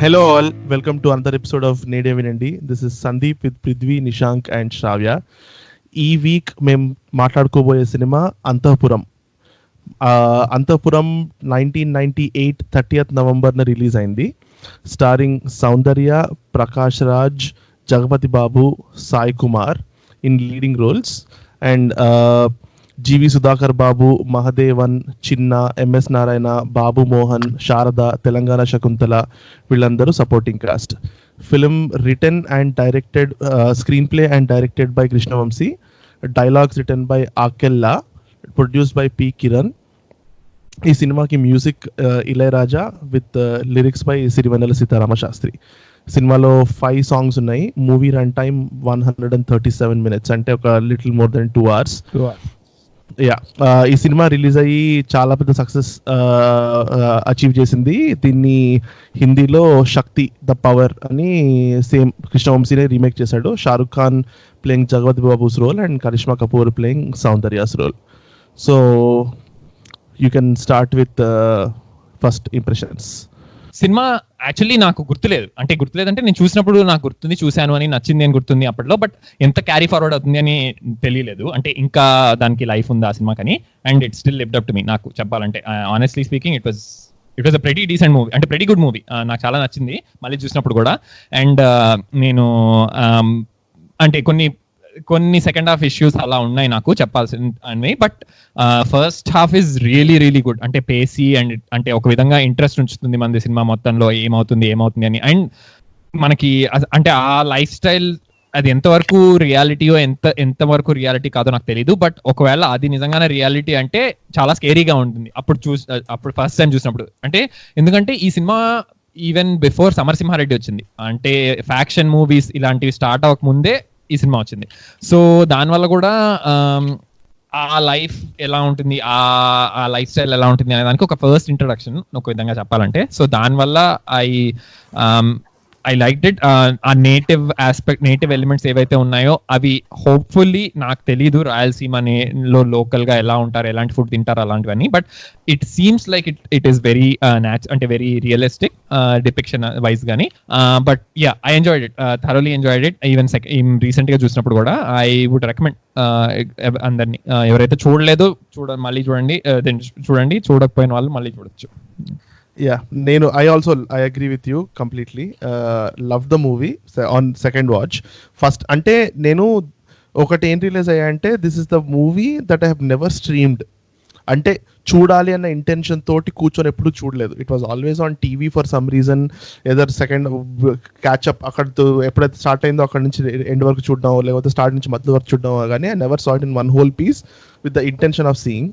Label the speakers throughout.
Speaker 1: Hello all, welcome to another episode of Nede Vinandi. This is Sandeep with Prithvi, Nishank and Shravya. ఈ week మేము మాట్లాడుకోబోయే cinema Antahpuram. Antahpuram 1998 30th నవంబర్న release అయింది. Starring Soundarya, Prakash Raj, Jagapathi Babu, Sai Kumar in leading roles and G V Sudhakar Babu, Mahadevan, Chinna, M S Narayana, Babu Mohan, Sarada, Telangana Shakuntala వీళ్ళందరూ supporting cast. Film written and directed, screenplay and directed by Krishna Vamsi, dialogues written by Akella, produced by P Kiran. ఈ సినిమాకి music Ilaiyaraaja with lyrics by Sirivennela Seetharama Sastry. సినిమాలో 5 songs ఉన్నాయి. Movie run time 137 minutes, అంటే ఒక little more than 2 hours. ఈ cinema release అయ్యి చాలా పెద్ద సక్సెస్ అచీవ్ చేసింది. దీన్ని హిందీలో శక్తి ద పవర్ అని సేమ్ కృష్ణవంశీనే రీమేక్ చేశాడు. Shahrukh Khan playing Jagapathi Babu's role and Karishma Kapoor playing Soundarya's role. So you can start with first impressions.
Speaker 2: Cinema actually నాకు గుర్తులేదంటే నేను చూసినప్పుడు నాకు గుర్తుంది, చూశాను అని, నచ్చింది అని గుర్తుంది అప్పట్లో. బట్ ఎంత క్యారీ ఫార్వర్డ్ అవుతుంది అని తెలియలేదు. అంటే ఇంకా దానికి లైఫ్ ఉంది ఆ సినిమాకని. And it still lived up to me. నాకు చెప్పాలంటే honestly speaking it was a pretty decent movie, అంటే ప్రెటీ గుడ్ మూవీ. నాకు చాలా నచ్చింది మళ్ళీ చూసినప్పుడు కూడా. అండ్ నేను అంటే కొన్ని సెకండ్ హాఫ్ ఇష్యూస్ అలా ఉన్నాయి నాకు చెప్పాల్సినవి. But first half is really good. అంటే పేసీ అండ్ అంటే ఒక విధంగా ఇంట్రెస్ట్ ఉంచుతుంది మనది సినిమా మొత్తంలో, ఏమవుతుంది అని. అండ్ మనకి అంటే ఆ లైఫ్ స్టైల్ అది ఎంతవరకు రియాలిటీయో ఎంతవరకు రియాలిటీ కాదో నాకు తెలియదు. బట్ ఒకవేళ అది నిజంగానే రియాలిటీ అంటే చాలా స్కేరీగా ఉంటుంది అప్పుడు ఫస్ట్ టైం చూసినప్పుడు. అంటే ఎందుకంటే ఈ సినిమా ఈవెన్ బిఫోర్ సమరసింహారెడ్డి వచ్చింది. అంటే ఫ్యాక్షన్ మూవీస్ ఇలాంటివి స్టార్ట్ అవ్వక ముందే ఈ సినిమా వచ్చింది. సో దానివల్ల కూడా ఆ లైఫ్ ఎలా ఉంటుంది, ఆ లైఫ్ స్టైల్ ఎలా ఉంటుంది అనే దానికి ఒక ఫస్ట్ ఇంట్రడక్షన్ ఒక విధంగా చెప్పాలంటే. సో దానివల్ల ఐ లైక్ ఇట్. ఆ నేటివ్ ఎలిమెంట్స్ ఏవైతే ఉన్నాయో అవి హోప్ఫుల్లీ, నాకు తెలీదు రాయలసీమలో లోకల్ గా ఎలా ఉంటారు, ఎలాంటి ఫుడ్ తింటారు అలాంటివన్నీ. But it seems like it is very అంటే వెరీ రియలిస్టిక్ డిపిక్షన్ వైజ్ గానీ. But yeah, I enjoyed it, thoroughly enjoyed it. Even recent గా చూసినప్పుడు కూడా ఐ వుడ్ రికమెండ్ అందరినీ, ఎవరైతే చూడలేదో మళ్ళీ చూడండి, చూడకపోయిన వాళ్ళు మళ్ళీ చూడొచ్చు.
Speaker 1: I agree with you completely. Love the movie on second watch. First అంటే నేను ఒకటి ఏం రిలీజ్ అయ్యా అంటే, this is the movie that I have never streamed. అంటే చూడాలి అన్న ఇంటెన్షన్ తోటి కూర్చొని ఎప్పుడు చూడలేదు. It was always on TV for some reason. Either second catch up అక్కడితో ఎప్పుడైతే స్టార్ట్ అయిందో అక్కడ నుంచి ఎండ్ వరకు చూడడం, లేకపోతే స్టార్ట్ నుంచి మధ్య వరకు చూడడం. కానీ I never sat in one whole piece with the intention of seeing.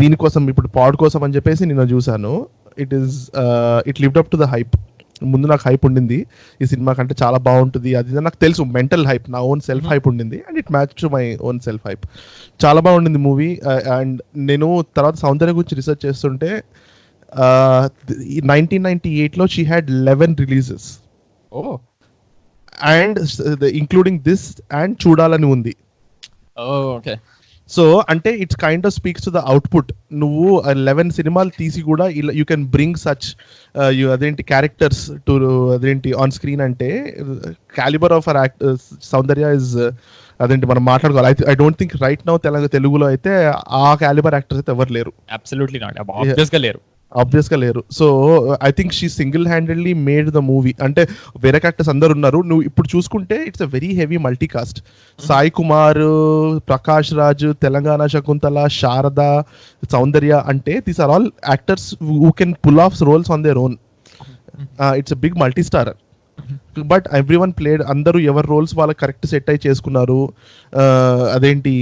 Speaker 1: దీనికోసం ఇప్పుడు పాడ్ కోసం అని చెప్పేసి నేను చూశాను. It lived up to the hype. ముందు నాకు హైప్ ఉండింది ఈ సినిమా కంటే, చాలా బాగుంటుంది అది నాకు తెలుసు. మెంటల్ హైప్, నా ఓన్ సెల్ఫ్ హైప్ ఉండింది. And it match to my own self hype. చాలా బాగుండింది మూవీ. అండ్ నేను తర్వాత సౌందర్య గురించి రీసెర్చ్ చేస్తుంటే 1998లో she had 11 releases, and including this and చూడాలని ఉంది. సో అంటే it's kind of speaks to the output. నువ్వు 11 సినిమాలు తీసి కూడా యూ కెన్ బ్రింగ్ సచ్ అదేంటి క్యారెక్టర్స్ టు అదేంటి ఆన్ స్క్రీన్ అంటే calibre of our Soundarya is అదేంటి మనం మాట్లాడుకోవాలి. I don't think right now తెలుగులో అయితే ఆ క్యాలిబర్ యాక్టర్స్ అయితే ఎవరు లేరు.
Speaker 2: అబ్సల్యూట్లీ నాట్,
Speaker 1: ఆబ్వియస్గా లేరు. So I think she single handedly made the movie. అంటే వేరే యాక్టర్స్ అందరు ఉన్నారు. నువ్వు ఇప్పుడు చూసుకుంటే it's a very heavy multicast. Sai Kumar, Prakash Raj, Telangana Shakuntala, Sharada, Soundarya, అంటే these are all actors who can pull off roles on their own. It's a big multi starrer. But everyone played, అందరూ ఎవరి రోల్స్ వాళ్ళకి కరెక్ట్ సెట్ అయి చేసుకున్నారు. అదేంటి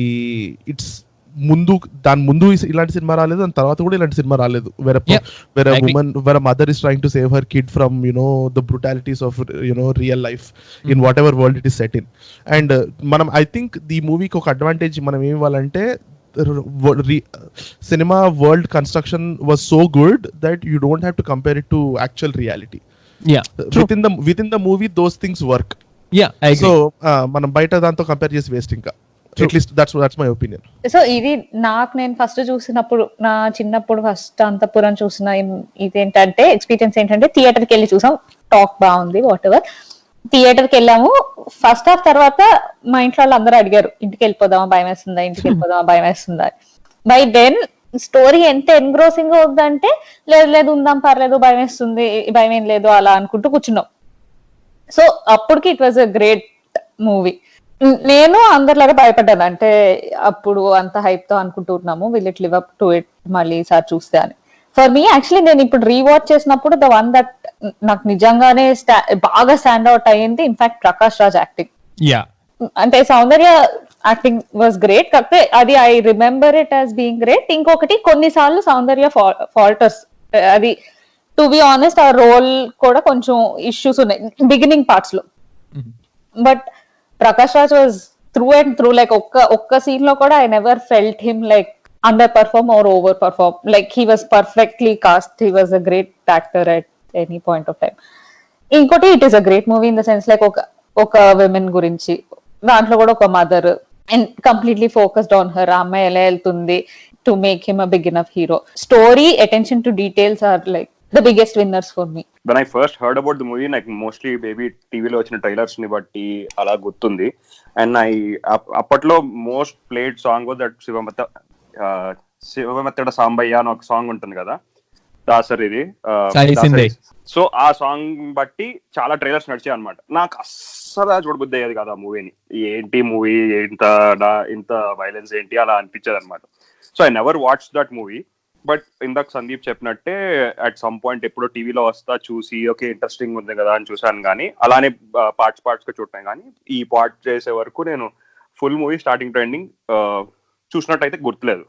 Speaker 1: దాని ముందు ఇలాంటి సినిమా రాలేదు, దాని తర్వాత కూడా ఇలాంటి సినిమా రాలేదు. వేరే mother is trying to save her kid from the brutalities of real life in whatever world it is set in. And మనం ఐ థింక్ ఈ మూవీకి ఒక అడ్వాంటేజ్ మనం ఏమి ఇవ్వాలంటే, సినిమా world construction was so good that you don't have to compare it to actual reality. Within the movie those things work. So మనం బయట దాంతో కంపేర్ చేసి వేస్ట్. ఇంకా at least that's my opinion.
Speaker 3: So ఇది నేను first చూసినప్పుడు, నా చిన్నప్పుడు ఫస్ట్ అంతఃపురం చూసిన ఇదేంటంటే ఎక్స్పీరియన్స్ ఏంటంటే థియేటర్కి వెళ్ళి చూసాం. టాక్ బాగుంది, వాట్ ఎవర్. థియేటర్ కి వెళ్ళాము. ఫస్ట్ హాఫ్ తర్వాత మా ఇంట్లో వాళ్ళు అందరూ అడిగారు, ఇంటికి వెళ్ళిపోదామా భయం వేస్తుందా, ఇంటికి వెళ్ళిపోదామా భయం వేస్తుందా. బై దెన్ స్టోరీ ఎంత ఎన్గ్రోసింగ్ అవుతుందంటే లేదు లేదు ఉందాం పర్లేదు భయం వేస్తుంది భయం ఏం లేదు అలా అనుకుంటూ కూర్చున్నాం. సో అప్పటికి it was a great movie. నేను అందరిలాగా భయపడ్డాను, అంటే అప్పుడు అంత హైప్ తో అనుకుంటున్నాము will it live up to it మళ్ళీ ఈసారి చూస్తే అని. ఫర్ మీ యాక్చువల్లీ నేను ఇప్పుడు రీవాచ్ చేసినప్పుడు ద వన్ దట్ నాకు నిజంగానే బాగా స్టాండ్ అవుట్ అయ్యింది ఇన్ఫాక్ట్ ప్రకాష్ రాజ్ యాక్టింగ్. అంటే సౌందర్య యాక్టింగ్ వాజ్ గ్రేట్, కాకపోతే అది I remember it as being great. ఇంకొకటి కొన్నిసార్లు సౌందర్య ఫాల్టర్స్, అది టు బి ఆనెస్ట్ ఆ రోల్ కూడా కొంచెం ఇష్యూస్ ఉన్నాయి బిగినింగ్ పార్ట్స్ లో. But Prakash Raj was through and through like ఒక్క సీన్ లో కూడా I never felt him like underperform or overperform. Like he was perfectly cast, he was a great actor at any point of time. ఇంకోటి it is a great movie in the sense like ఒక women గురించి, దాంట్లో కూడా ఒక mother and completely focused on her. అమ్మాయి ఎలా వెళ్తుంది to make him a big enough hero. Story, attention to details are like the biggest winners for me.
Speaker 4: When I first heard about the movie, like mostly baby TV lo vachina trailers ni batti ala guttundi, and I appatlo most played song was that Shivamattada Sambayya ano oka song untundi kada dasaridi. So ఆ song బట్టి చాలా trailers నడిచాయి అనమాట. నాకు అస్సలు చూడబుద్ధి అయ్యేది కదా ఆ మూవీని, ఏంటి మూవీ ఇంత వైలెన్స్ ఏంటి అలా అనిపించేది అనమాట. So I never watch that movie. But ఇందాక సందీప్ చెప్పినట్టే అట్ సమ్ పాయింట్ ఎప్పుడో టీవీలో వస్తా చూసి ఓకే ఇంట్రెస్టింగ్ ఉంది కదా అని చూసాను, కానీ అలానే పార్ట్స్ గా చూడటం. కానీ ఈ పార్ట్ చేసే వరకు నేను full movie starting to ending చూసినట్టయితే గుర్తులేదు.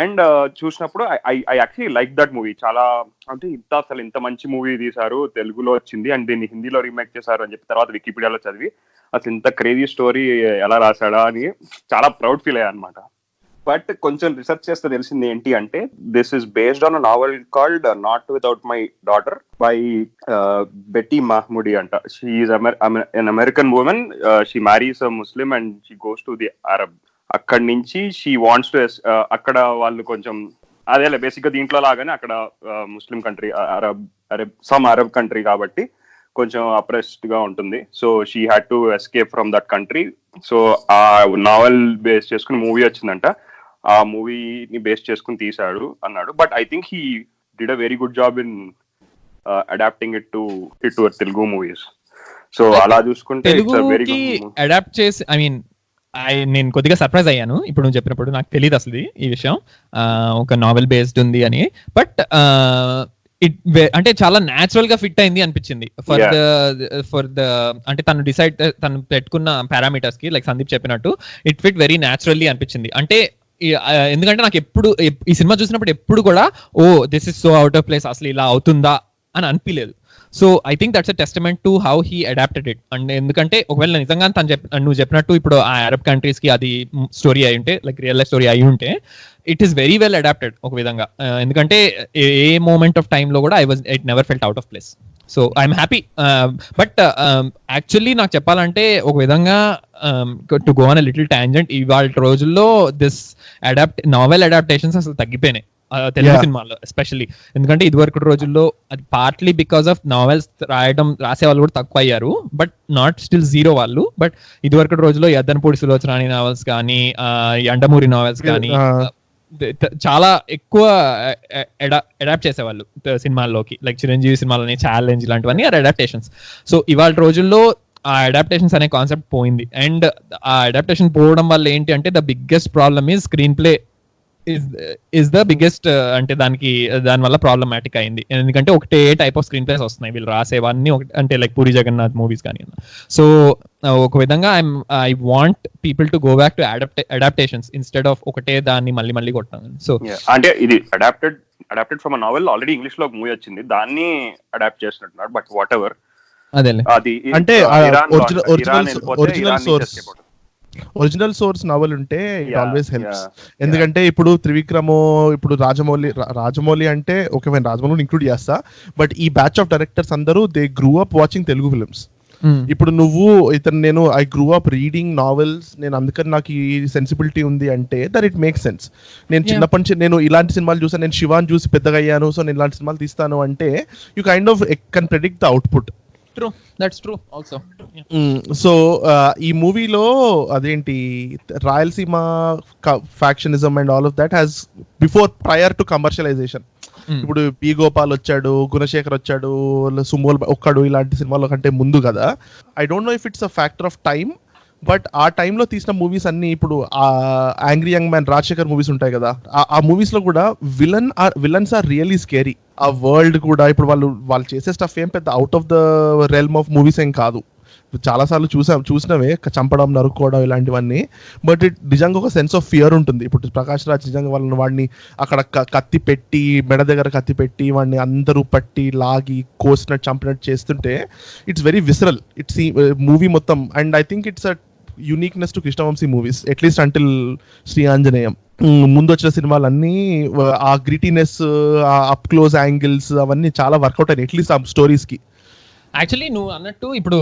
Speaker 4: అండ్ చూసినప్పుడు I actually like that movie చాలా. అంటే అసలు ఇంత మంచి మూవీ తీశారు, తెలుగులో వచ్చింది అండ్ దీన్ని హిందీలో రీమేక్ చేశారు అని చెప్పి తర్వాత వికీపీడియాలో చదివి అసలు ఇంత క్రేజీ స్టోరీ ఎలా రాశాడా అని చాలా ప్రౌడ్ ఫీల్ అయ్యా అనమాట. బట్ కొంచెం రీసెర్చ్ చేస్తే తెలిసింది ఏంటి అంటే this is based on a novel called not without my daughter by Betty Mahmoody అంట. She is an American woman. She marries a Muslim and she goes to the Arab. అక్కడి నుంచి she wants to అక్కడ వాళ్ళు కొంచెం అదేలే basic గా దీంట్లో లాగానే అక్కడ ముస్లిం కంట్రీ అరబ్ కంట్రీ కాబట్టి కొంచెం అప్రెస్డ్ గా ఉంటుంది. So she had to escape from that country. So ఆ నావెల్ బేస్ చేసుకుని మూవీ వచ్చిందంట. ఆ మూవీని బేస్ చేసుకుని తీశాడు అన్నాడు. But I think he did a very good job in adapting it to Telugu movies. So అలా చూసుకుంటే it's a very good
Speaker 2: adapt చేసి నేను కొద్దిగా సర్ప్రైజ్ అయ్యాను ఇప్పుడు నువ్వు చెప్పినప్పుడు. నాకు తెలియదు అసలు ఈ విషయం ఒక నావెల్ బేస్డ్ ఉంది అని. బట్ అంటే చాలా న్యాచురల్ గా ఫిట్ అయింది అనిపించింది ఫర్ ద అంటే తను పెట్టుకున్న పారామీటర్స్ కి. లైక్ సందీప్ చెప్పినట్టు ఇట్ ఫిట్ వెరీ న్యాచురల్లీ అనిపించింది. అంటే ఎందుకంటే నాకు ఎప్పుడు ఈ సినిమా చూసినప్పుడు ఎప్పుడు కూడా oh this is so out of place, అసలు ఇలా అవుతుందా అని అనిపించలేదు. So I think that's a testament to how he adapted it. And ఎందుకంటే ఒకవేళ నిజంగా నువ్వు చెప్పినట్టు ఇప్పుడు ఆ అరబ్ కంట్రీస్ కి అది స్టోరీ అయి ఉంటే, లైక్ రియల్ లైఫ్ స్టోరీ అయి ఉంటే, it is very well adapted ఒక విధంగా. ఎందుకంటే ఏ మూమెంట్ ఆఫ్ టైమ్ లో కూడా it never felt out of place. So I'm happy. But actually నాకు చెప్పాలంటే ఒక విధంగా to go on a little tangent, ఇవాళ రోజుల్లో దిస్ నావెల్ అడాప్టేషన్స్ అసలు తగ్గిపోయినాయి తెలుగు సినిమాల్లో ఎస్పెషల్లీ. ఎందుకంటే ఇదివరకు రోజుల్లో అది పార్ట్లీ బికాస్ ఆఫ్ నావెల్స్ రాసే వాళ్ళు కూడా తక్కువ అయ్యారు, బట్ నాట్ స్టిల్ జీరో వాళ్ళు. బట్ ఇదివరకు రోజుల్లో యద్దనపూడి సులోచనాని నావెల్స్ కానీ యండమూరి నావెల్స్ కానీ చాలా ఎక్కువ అడాప్ట్ చేసేవాళ్ళు సినిమాల్లోకి. లైక్ చిరంజీవి సినిమాలని ఛాలెంజ్ ఇలాంటివన్నీ ఆర్ అడాప్టేషన్స్. సో ఇవాళ రోజుల్లో ఆ అడాప్టేషన్స్ అనే కాన్సెప్ట్ పోయింది. అండ్ ఆ అడాప్టేషన్ పోవడం వల్ల ఏంటి అంటే the biggest problem is screen play is the biggest అంటే దాని వల్ల ప్రాబ్లమాటిక్ అయింది. ఎందుకంటే ఒకటే టైప్ ఆఫ్ స్క్రీన్ ప్లేస్ వస్తున్నాయి వీళ్ళు రాసేవన్నీ అంటే లైక్ పూరి జగన్నాథ్ మూవీస్ కానీ. సో ఒక విధంగా I want people to go back to adaptations instead of ఒకటే దాన్ని మళ్ళీ మళ్ళీ కొట్టాను. సో
Speaker 4: అంటే ఇది adapted from a novel, already English లో మూవీ వచ్చింది, దాన్ని అడాప్ట్ చేస్తున్నారు. బట్ వాట్ ఎవర్
Speaker 1: అదేలే అది అంటే ఒరిజినల్ సోర్స్ నవల్ ఉంటే ఇట్ ఆల్వేస్ హెల్ప్స్. ఎందుకంటే ఇప్పుడు త్రివిక్రమ్, ఇప్పుడు రాజమౌళి అంటే ఓకే ఫైన్ రాజమౌళి ఇంక్లూడ్ చేస్తా, బట్ ఈ బ్యాచ్ ఆఫ్ డైరెక్టర్స్ అందరూ they grew up watching Telugu films. ఇప్పుడు నువ్వు నేను I grew up reading novels, నేను అందుకని నాకు ఈ సెన్సిబిలిటీ ఉంది అంటే దట్ ఇట్ మేక్ సెన్స్. నేను చిన్నప్పటి నుంచి నేను ఇలాంటి సినిమాలు చూసాను, నేను శివాన్ చూసి పెద్దగా అయ్యాను, సో నేను ఇలాంటి సినిమాలు తీస్తాను అంటే you kind of can predict the output.
Speaker 2: True, that's true also.
Speaker 1: So ఈ మూవీలో అదేంటి Rayalaseema factionism and all of that has prior to commercialisation. ఇప్పుడు బి గోపాల్ వచ్చాడు, గుణశేఖర్ వచ్చాడు, సుమోల్ ఒక్కడు, ఇలాంటి సినిమాల కంటే ముందు కదా. I don't no if it's a factor of time, but ఆ టైంలో తీసిన మూవీస్ అన్ని ఇప్పుడు ఆ angry young man Rajasekhar movies ఉంటాయి కదా, ఆ మూవీస్ లో కూడా విలన్స్ ఆర్ రియలీ స్కేరీ. ఆ వరల్డ్ కూడా ఇప్పుడు వాళ్ళు చేసే స్టఫ్ ఏం పెద్ద out of the realm of movies ఏం కాదు. చాలా సార్లు చూసినవే చంపడం, నరుక్కోవడం ఇలాంటివన్నీ. బట్ ఇట్ నిజంగా ఒక సెన్స్ ఆఫ్ ఫియర్ ఉంటుంది. ఇప్పుడు ప్రకాష్ రాజ్ నిజంగా వాడిని అక్కడ కత్తి పెట్టి, మెడ దగ్గర కత్తి పెట్టి, వాడిని అందరూ పట్టి లాగి కోసినట్టు చంపినట్టు చేస్తుంటే it's very visceral. It's movie మొత్తం. And I think it's a uniqueness to Krishna Vamsi movies, at least until Sri Anjaneyam. ముందు వచ్చిన సినిమాలన్నీ ఆ గ్రిటీనెస్, ఆ అప్ క్లోజ్ యాంగిల్స్ అవన్నీ చాలా వర్కౌట్ అయినాయి అట్లీస్ట్ ఆ స్టోరీస్ కి.
Speaker 2: యాక్చువల్లీ నువ్వు అన్నట్టు ఇప్పుడు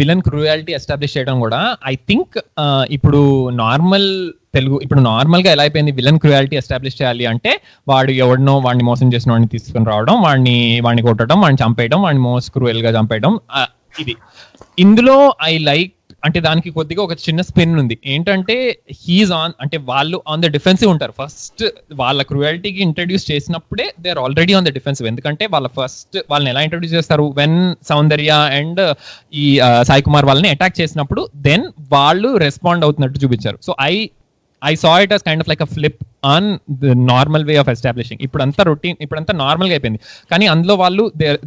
Speaker 2: విలన్ క్రూయాలిటీ ఎస్టాబ్లిష్ చేయడం కూడా ఐ థింక్ ఇప్పుడు నార్మల్ గా ఎలా అయిపోయింది, విలన్ క్రూయాలిటీ ఎస్టాబ్లిష్ చేయాలి అంటే వాడు ఎవడినో వాడిని మోసం చేసిన వాడిని తీసుకుని రావడం, వాడిని కొట్టడం, వాడిని చంపేయడం, వాడిని మోస్ట్ క్రూయల్ గా చంపేయడం. ఇది ఇందులో ఐ లైక్ అంటే దానికి కొద్దిగా ఒక చిన్న స్పిన్ ఉంది. ఏంటంటే హీఈస్ ఆన్, అంటే వాళ్ళు ఆన్ ద డిఫెన్సివ్ ఉంటారు. ఫస్ట్ వాళ్ళ క్రూయాలిటీకి ఇంట్రడ్యూస్ చేసినప్పుడే they are already on the defensive. ఎందుకంటే వాళ్ళని ఎలా ఇంట్రడ్యూస్ చేస్తారు, వెన్ సౌందర్య అండ్ ఈ సాయి కుమార్ వాళ్ళని అటాక్ చేసినప్పుడు దెన్ వాళ్ళు రెస్పాండ్ అవుతున్నట్టు చూపించారు. So I saw it as kind of like a flip on the normal way of establishing. ఇప్పుడంతా రొటీన్, ఇప్పుడంతా నార్మల్ గా అయిపోయింది. కానీ అందులో వాళ్ళు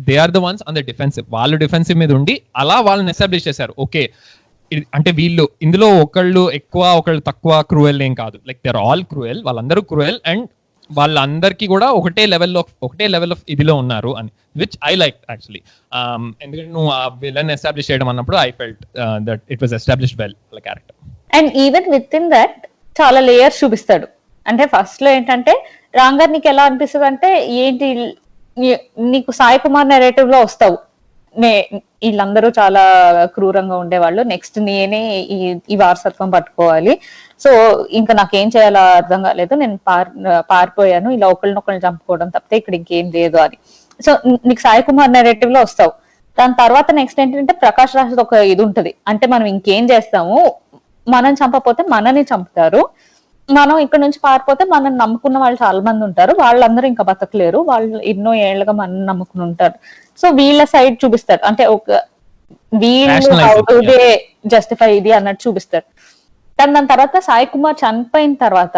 Speaker 2: they are the ones on the defensive. వాళ్ళు డిఫెన్సివ్ మీద ఉండి అలా వాళ్ళని ఎస్టాబ్లిష్ చేశారు. ఓకే, అంటే వీళ్ళు ఇందులో ఒకళ్ళు ఎక్కువ ఒకళ్ళు తక్కువ క్రూయల్ ఏం కాదు. Like they are all cruel, వాళ్ళందరూ క్రూయల్ అండ్ వాళ్ళందరికీ కూడా ఒకటే లెవెల్ ఆఫ్ ఇదిలో ఉన్నారు అని, విచ్ ఐ లైక్ యాక్చువల్లీ. ఎందుకంటే నువ్వు ఆ విలన్ ఎస్టాబ్లిష్ చేయడం అన్నప్పుడు I felt that it was established well the character.
Speaker 3: And even with in that చాలా లేయర్స్ చూపిస్తాడు. అంటే ఫస్ట్ లో ఏంటంటే రాంగర్ నీకు ఎలా అనిపిస్తుంది అంటే, ఏంటి నీకు సాయి కుమార్ నెరేటివ్ లో వస్తావు, వీళ్ళందరూ చాలా క్రూరంగా ఉండేవాళ్ళు, నెక్స్ట్ నేనే ఈ వారసత్వం పట్టుకోవాలి, సో ఇంకా నాకేం చేయాలో అర్థం కాలేదు, నేను పారిపోయాను, ఇలా ఒకళ్ళనొకళ్ళు చంపుకోవడం తప్పితే ఇక్కడ ఇంకేం లేదు అని. సో నీకు సాయి కుమార్ నెరేటివ్ లో వస్తావు. దాని తర్వాత నెక్స్ట్ ఏంటంటే ప్రకాష్ రాజ్ ఒక ఇది ఉంటది, అంటే మనం ఇంకేం చేస్తాము, మనం చంపపోతే మనని చంపుతారు, మనం ఇక్కడ నుంచి పారిపోతే మనం నమ్ముకున్న వాళ్ళు చాలా మంది ఉంటారు, వాళ్ళందరూ ఇంకా బతకలేరు, వాళ్ళు ఎన్నో ఏళ్లుగా మనం నమ్ముకుని ఉంటారు. సో వీళ్ళ సైడ్ చూపిస్తారు, అంటే ఒక వీళ్ళు జస్టిఫై ఇది అన్నట్టు చూపిస్తారు. కానీ దాని తర్వాత సాయి కుమార్ చనిపోయిన తర్వాత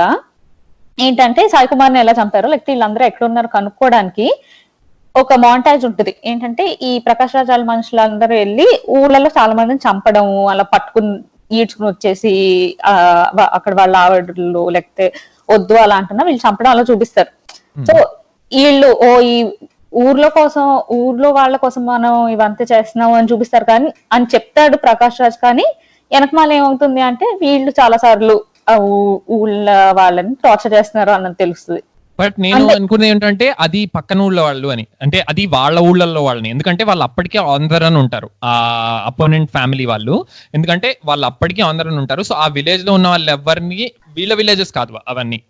Speaker 3: ఏంటంటే సాయి కుమార్ని ఎలా చంపారో, లేకపోతే వీళ్ళందరూ ఎక్కడ ఉన్నారో కనుక్కోవడానికి ఒక మాంటాజ్ ఉంటుంది. ఏంటంటే ఈ ప్రకాష్ రాజ్ వాళ్ళ మనుషులందరూ వెళ్ళి ఊళ్ళలో చాలా మందిని చంపడం, అలా పట్టుకుని ఈడ్చుకుని వచ్చేసి అక్కడ వాళ్ళ ఆవిడలు లేకపోతే వద్దు అలా అంటున్నా వీళ్ళు చంపడం అలా చూపిస్తారు. సో వీళ్ళు ఈ ఊర్లో వాళ్ళ కోసం మనం ఇవంతా చేస్తున్నాం అని చూపిస్తారు కానీ అని చెప్తాడు ప్రకాష్ రాజ్. కానీ వెనకమాల ఏమవుతుంది అంటే వీళ్ళు చాలా సార్లు ఊళ్ళ వాళ్ళని టార్చర్ చేస్తున్నారు అన్నది తెలుస్తుంది.
Speaker 2: బట్ నేను అనుకునేది ఏంటంటే అది పక్కన ఊళ్ళ వాళ్ళు అని, అంటే అది వాళ్ళ ఊళ్ళల్లో వాళ్ళని, ఎందుకంటే వాళ్ళు అప్పటికే ఆంధ్ర అని ఉంటారు ఆ అపోనెంట్ ఫ్యామిలీ వాళ్ళు, ఎందుకంటే వాళ్ళు అప్పటికే ఆంధ్ర అని ఉంటారు. సో ఆ విలేజ్ లో ఉన్న వాళ్ళు ఎవరిని వీళ్ళ విలేజెస్ కాదు,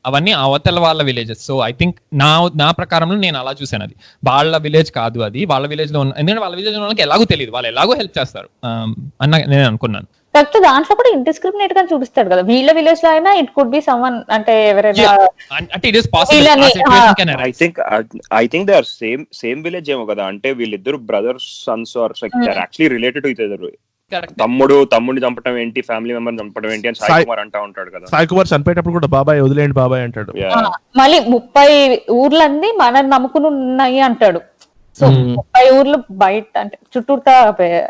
Speaker 2: అవన్నీ అవతల వాళ్ళ విలేజెస్. సో ఐ థింక్ నా ప్రకారంలో నేను అలా చూసాను, అది వాళ్ళ విలేజ్ కాదు, అది వాళ్ళ విలేజ్ లో ఉన్న, ఎందుకంటే వాళ్ళ విలేజ్ లో వాళ్ళకి ఎలాగో తెలియదు, వాళ్ళు ఎలాగో హెల్ప్ చేస్తారు అన్న నేను అనుకున్నాను.
Speaker 3: కరెక్ట్, దాంట్లో కూడా ఇండిస్క్రిమినేట్ గా చూపిస్తాడు కదా, వీళ్ళ విలేజ్ లో అయినా ఇట్ కుడ్ బి సమ్వన్, అంటే ఎవరైనా
Speaker 2: అంటే it is possible.
Speaker 4: I think they are same village ఏమో కదా, అంటే వీళ్ళిద్దరు brothers sons are actually related to each other. తమ్ముడిని చంపడం ఏంటి, ఫ్యామిలీ మెంబర్ చంపడం ఏంటి అని సాయి కుమార్ అంటా ఉంటాడు కదా.
Speaker 1: సాయి కుమార్ చనిపోయేటప్పుడు కూడా బాబాయ్ వదిలేండి బాబాయ్ అంటాడు.
Speaker 3: మళ్ళీ 30 ఊర్లన్నీ మనం నమ్ముకుని ఉన్నాయి అంటాడు. సో 30 ఊర్లు బయట అంటే చుట్టూతా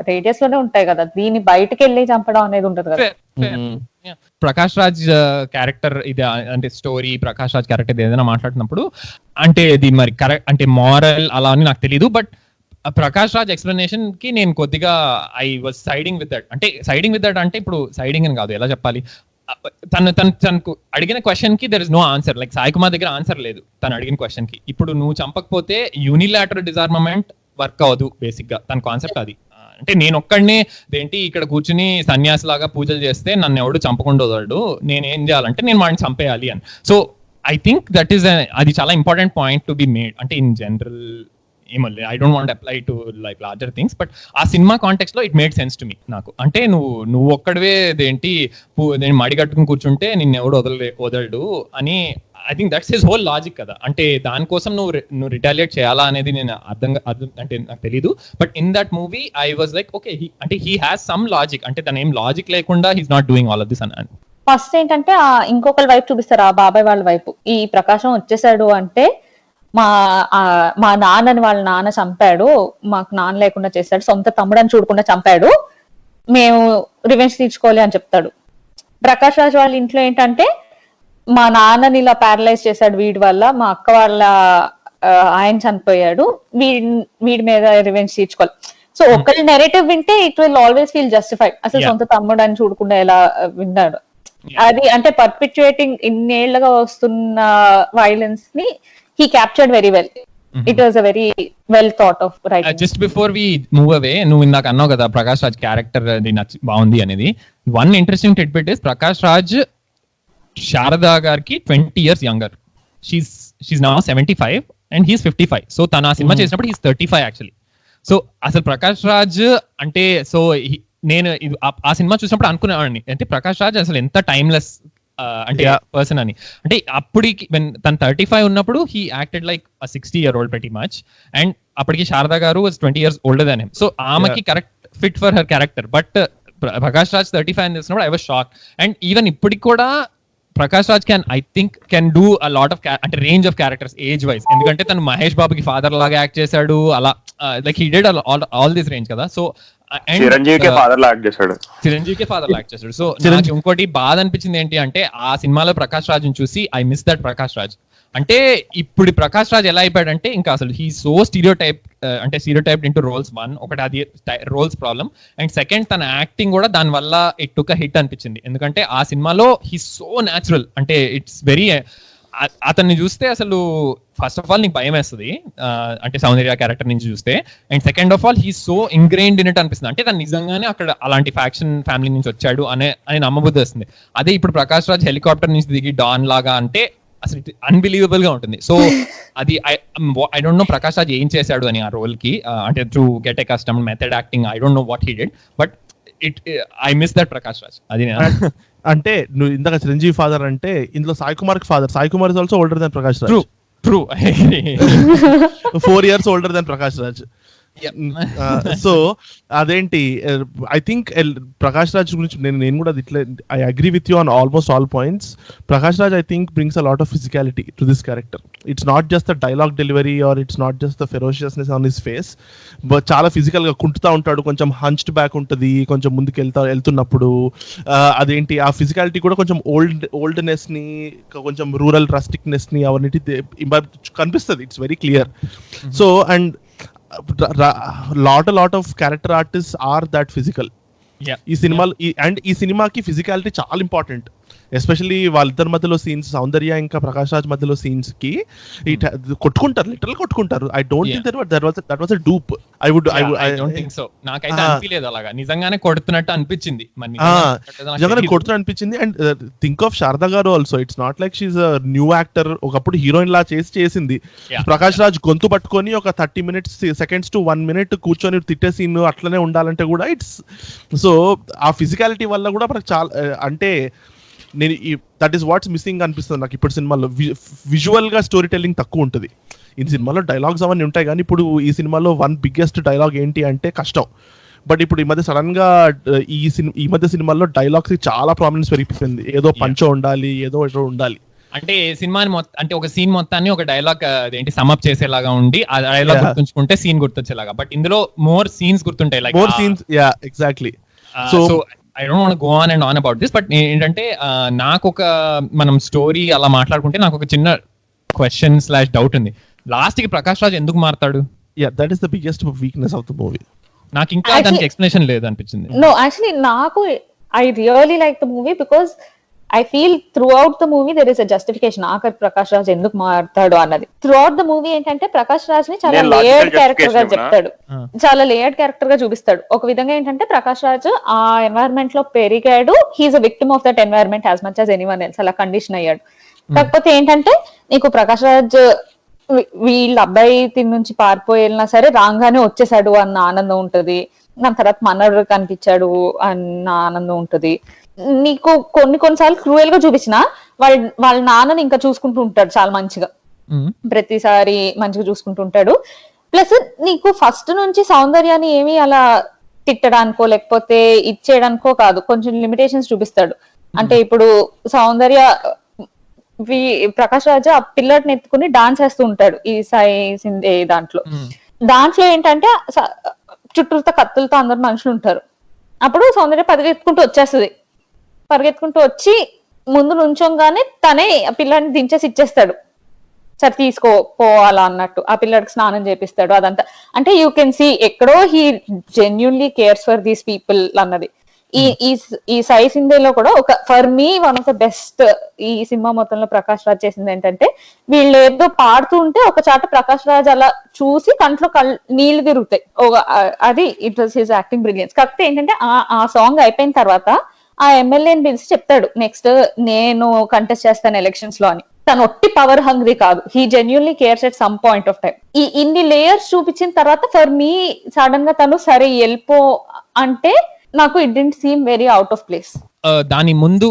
Speaker 3: రేడియస్ లోనే ఉంటాయి కదా, దీన్ని బయటకు వెళ్ళి చంపడం అనేది ఉంటది కదా.
Speaker 2: ప్రకాష్ రాజ్ క్యారెక్టర్ ఇది, అంటే స్టోరీ ప్రకాష్ రాజ్ క్యారెక్టర్ ఏదైనా మాట్లాడుతున్నప్పుడు అంటే ఇది మరి కరెక్ట్ అంటే మారల్ అలా అని నాకు తెలియదు, బట్ ప్రకాష్ రాజ్ ఎక్స్ప్లెనేషన్ కి నేను కొద్దిగా I was siding with that. అంటే ఇప్పుడు సైడింగ్ అని కాదు, ఎలా చెప్పాలి, తనకు అడిగిన క్వశ్చన్ కి there is no answer. Like Sai Kumar దగ్గర ఆన్సర్ లేదు తను అడిగిన క్వశ్చన్ కి. ఇప్పుడు నువ్వు చంపకపోతే యూనిలాటరల్ డిజార్మమెంట్ వర్క్ అవ్వదు, బేసిక్ గా తన కాన్సెప్ట్ అది. అంటే నేను ఒక్కడనే ఏంటి ఇక్కడ కూర్చుని సన్యాసి లాగా పూజలు చేస్తే నన్ను ఎవడు చంపకుండా వదలడు, నేనేం చేయాలంటే నేను వాడిని చంపేయాలి అని. So I think that is అది చాలా important point to be made. అంటే ఇన్ జనరల్ ఏమో I don't want apply to like larger things, but ఆ సినిమా కాంటెక్స్ట్ లో it made sense to me. నాకు అంటే నువ్వు ఒక్కడవే ఏంటి నేను మడి కట్టుకుని కూర్చుంటే నిన్ను ఎవడు వదలడు అని. I think that's his whole logic కదా. అంటే దానికోసం నువ్వు రిటాలియేట్ చేయాలా అనేది నేను అర్థం అంటే నాకు తెలీదు. But in that movie I was like okay, అంటే హీ హ్యాస్ సమ్ లాజిక్. అంటే తన ఏం లాజిక్ లేకుండా he's not doing all of this అని.
Speaker 3: ఫస్ట్ ఏంటంటే ఇంకొకరి వైపు చూపిస్తారు, ఆ బాబాయ్ వాళ్ళ వైపు. ఈ ప్రకాశం వచ్చేసాడు అంటే మా నాన్నని వాళ్ళ నాన్న చంపాడు, మాకు నాన్న లేకుండా చేశాడు, సొంత తమ్ముడని చూడకుండా చంపాడు, మేము రివెంజ్ తీర్చుకోవాలి అని చెప్తాడు. ప్రకాష్ రాజ్ వాళ్ళ ఇంట్లో ఏంటంటే మా నాన్నని ఇలా ప్యారలైజ్ చేశాడు వీడి వల్ల, మా అక్క వాళ్ళ ఆయన చనిపోయాడు, వీడి మీద రివెంజ్ తీర్చుకోవాలి. సో ఒకరి నెరేటివ్ వింటే it will always feel justified. అసలు సొంత తమ్ముడు అని చూడకుండా ఎలా విన్నాడు అది. అంటే పర్పిచుయేటింగ్ ఇన్నేళ్లుగా వస్తున్న వైలెన్స్ ని he captured very well. It was a very well thought of writing.
Speaker 2: Just before we move away, నువ్వు ఇందాక అన్నావు కదా ప్రకాష్ రాజ్ క్యారెక్టర్ అది బాగుంది అనేది. One interesting tidbit is Prakash Raj Sharada గారికి 20 years younger. She's now 75 and he's 55. So తను ఆ సినిమా చేసినప్పుడు he's 35 actually. సో అసలు ప్రకాష్ రాజ్ అంటే సో నేను ఆ సినిమా చూసినప్పుడు అనుకునేవాడిని అంటే ప్రకాష్ రాజ్ అసలు ఎంత టైమ్లెస్ అంటే పర్సన్ అని. అంటే అప్పటికి తను 35 ఉన్నప్పుడు he acted like 60-year-old pretty much, and అప్పటికి Sharada garu was 20 years older than him. So ఆమెకి correct fit for her character. But Prakash Raj 35 అని తెలిసినప్పుడు I was shock. And even ఇప్పటికి కూడా Prakash Raj can do a lot of అంటే range of characters age wise. ఎందుకంటే తను మహేష్ బాబుకి ఫాదర్ లాగా యాక్ట్ చేశాడు, అలా like he did all this range కదా. సో
Speaker 4: చిరంజీవికే ఫాదర్ లాక్
Speaker 2: చేశాడు. సో నాకు ఇంకోటి బాధ అనిపించింది ఏంటి అంటే ఆ సినిమాలో ప్రకాష్ రాజ్ చూసి I miss that Prakash Raj. అంటే ఇప్పుడు ప్రకాష్ రాజ్ ఎలా అయిపోయాడంటే ఇంకా అసలు హీ సో స్టీరియోటైప్డ్ ఇంటూ రోల్స్. ఒకటి అది రోల్స్ ప్రాబ్లం, అండ్ సెకండ్ తన యాక్టింగ్ కూడా దాని వల్ల ఇట్ టుక్ అ హిట్ అనిపించింది. ఎందుకంటే ఆ సినిమాలో హీ సో న్యాచురల్, అంటే ఇట్స్ వెరీ అతన్ని చూస్తే అసలు ఫస్ట్ ఆఫ్ ఆల్ నీకు భయం వేస్తుంది అంటే సౌందర్య క్యారెక్టర్ నుంచి చూస్తే, and second of all he so ingrained in it అనిపిస్తుంది. అంటే తను నిజంగానే అక్కడ అలాంటి ఫ్యాక్షన్ ఫ్యామిలీ నుంచి వచ్చాడు అని నమ్మబుద్ధి వస్తుంది. అదే ఇప్పుడు ప్రకాష్ రాజ్ హెలికాప్టర్ నుంచి దిగి డాన్ లాగా అంటే అసలు అన్బిలీవబుల్ గా ఉంటుంది. సో అది I don't know Prakash Raj ఏం చేశాడు అని ఆ రోల్ కి, అంటే through get a custom method acting, I don't know what he did, but I miss that Prakash Raj. అది
Speaker 1: అంటే నువ్వు ఇందాక చిరంజీవి ఫాదర్ అంటే ఇందులో Sai Kumar father. Sai Kumar is also older then Prakash Raj.
Speaker 2: True
Speaker 1: 4 years older than Prakash Raj. So అదేంటి ఐ థింక్ ప్రకాష్ రాజ్ గురించి నేను కూడా ఇట్లా I agree with you on almost all points. Prakash Raj I think brings a lot of physicality to this character. It's not just the dialogue delivery or it's not just the ferociousness on his face, but చాలా physical గా కుంటుతా ఉంటాడు, కొంచెం హంచ్డ్ back ఉంటుంది కొంచెం ముందుకు వెళ్తున్నప్పుడు. అదేంటి ఆ ఫిజికాలిటీ కూడా కొంచెం ఓల్డ్నెస్ ని, కొంచెం రూరల్ రస్టిక్నెస్ ని అవన్నీ కనిపిస్తుంది. It's very clear. So and lot of character artists are that physical. ఈ సినిమాకి ఫిజికాలిటీ చాలా ఇంపార్టెంట్. ఎస్పెషల్లీ వాళ్ళిద్దరి మధ్యలో సీన్స్, సౌందర్య ఇంకా ప్రకాష్ రాజ్ మధ్యలో సీన్స్ కి కొట్టుకుంటారు, లిటరల్ కొట్టుకుంటారు. I don't think that was a dupe. I don't
Speaker 2: think so. నాకైతే అనిపించలేదు అలాగా, నిజంగానే కొడుతున్నట్టు అనిపించింది.
Speaker 1: నిజంగానే కొడుతున్నట్టు అనిపించింది. అండ్ థింక్ ఆఫ్ శారదా గారు also, it's not like she's a new actor. ఒకప్పుడు హీరోయిన్ లా చేసింది. ప్రకాష్ రాజ్ గొంతు పట్టుకొని ఒక 30 seconds to 1 minute కూర్చొని తిట్టే సీన్ అట్లనే ఉండాలంటే కూడా ఇట్స్ సో ఆ ఫిజికాలిటీ వల్ల కూడా మనకు చాలా అంటే నేను దట్ ఈస్ వాట్స్ మిస్సింగ్ అనిపిస్తుంది నాకు ఇప్పుడు సినిమాలో. విజువల్ గా స్టోరీ టెల్లింగ్ తక్కువ ఉంటుంది. ఈ సినిమాలో డైలాగ్స్ అవన్నీ ఉంటాయి, కానీ ఇప్పుడు ఈ సినిమాలో వన్ బిగ్గెస్ట్ డైలాగ్ ఏంటి అంటే కష్టం. బట్ ఇప్పుడు ఈ మధ్య సడన్ గా ఈ మధ్య సినిమాల్లో డైలాగ్స్ చాలా ప్రామినెన్స్ పెరిగిపోయింది. ఏదో పంచో ఉండాలి, ఏదో ఉండాలి.
Speaker 2: అంటే సినిమాని అంటే ఒక సీన్ మొత్తాన్ని ఒక డైలాగ్ ఏంటి సమ్అప్ చేసేలాగా ఉండి ఆ డైలాగ్ గుర్తుంచుకుంటే సీన్ గుర్తొచ్చేలాగా. బట్ ఇందులో మోర్ సీన్స్ గుర్తుంటాయి, like
Speaker 1: more scenes. Yeah exactly.
Speaker 2: So I don't want to go on and on about this, but ఏంటంటే నాకు ఒక మనం స్టోరీ అలా మాట్లాడుకుంటే నాకు ఒక చిన్న క్వశ్చన్/డౌట్ ఉంది. లాస్ట్ కి ప్రకాష్ రాజ్ ఎందుకు మారతాడు?
Speaker 1: That is the biggest weakness of the movie.
Speaker 2: నాకు ఇంకా దానికి ఎక్స్ప్లెనేషన్ లేదు అనిపించింది.
Speaker 3: No, actually నాకు I really like the movie because I feel through out the movie there is a justification ఆఖరి ప్రకాష్ రాజ్ ఎందుకు మారుతాడు అన్నది. త్రూ అవుట్ ద మూవీ ఏంటంటే ప్రకాష్ రాజ్ ని చాలా లేయర్డ్ క్యారెక్టర్ గా చెప్తాడు, చాలా లేయర్డ్ క్యారెక్టర్ గా చూపిస్తాడు. ఒక విధంగా ఏంటంటే ప్రకాష్ రాజ్ ఆ ఎన్వైరన్మెంట్ లో పెరిగాడు, he's a victim of that environment as much as anyone else, అలా కండిషన్ అయ్యాడు. కాకపోతే ఏంటంటే నీకు ప్రకాష్ రాజ్ వీళ్ళ అబ్బాయి తిని నుంచి పారిపోయి వెళ్ళినా సరే రాగానే వచ్చేసాడు అన్న ఆనందం ఉంటది, దాని తర్వాత మనడు కనిపించాడు అన్న ఆనందం ఉంటది. నీకు కొన్నిసార్లు క్రూయల్ గా చూపించిన వాళ్ళ నాన్నని ఇంకా చూసుకుంటూ ఉంటాడు చాలా మంచిగా, ప్రతిసారి మంచిగా చూసుకుంటూ ఉంటాడు. ప్లస్ నీకు ఫస్ట్ నుంచి సౌందర్యాన్ని ఏమి అలా తిట్టడానికో లేకపోతే ఇచ్చేయడానికో కాదు, కొంచెం లిమిటేషన్స్ చూపిస్తాడు. అంటే ఇప్పుడు సౌందర్య ప్రకాష్ రాజ్ ఆ పిల్లడిని ఎత్తుకుని డాన్స్ వేస్తూ ఉంటాడు ఈ సాయి సిందే దాంట్లో ఏంటంటే చుట్టూతో కత్తులతో అందరు మనుషులు ఉంటారు. అప్పుడు సౌందర్య పరిగెత్తుకుంటూ వచ్చి ముందు నుంచోగానే తనే ఆ పిల్లాడిని దించేసి ఇచ్చేస్తాడు, సరే తీసుకో పోవాలా అన్నట్టు. ఆ పిల్లడికి స్నానం చేపిస్తాడు అదంతా. అంటే యూ కెన్ సీ ఎక్కడో he genuinely cares for these people అన్నది. ఈ సాయి సింధేలో కూడా ఒక for me one of the best ఈ సినిమా మొత్తంలో ప్రకాష్ రాజ్ చేసింది ఏంటంటే, వీళ్ళు ఏదో పాడుతూ ఉంటే ఒక చాట ప్రకాష్ రాజ్ అలా చూసి కంట్లో నీళ్లు తిరుగుతాయి. అది it was his acting brilliance. కాకపోతే ఏంటంటే ఆ సాంగ్ అయిపోయిన తర్వాత ఆ ఎమ్మెల్యేని పిలిచి చెప్తాడు నెక్స్ట్ నేను కంటెస్ట్ చేస్తాను ఎలక్షన్స్ లో అని. తను ఒట్టి పవర్ హంగ్రీ కాదు, he genuinely cares at some point of time. ఇన్ని లేయర్స్ చూపించిన తర్వాత ఫర్ మీ సడన్ గా తను సరే వెళ్ళిపో అంటే నాకు it didn't seem very out of place.
Speaker 2: దాని ముందు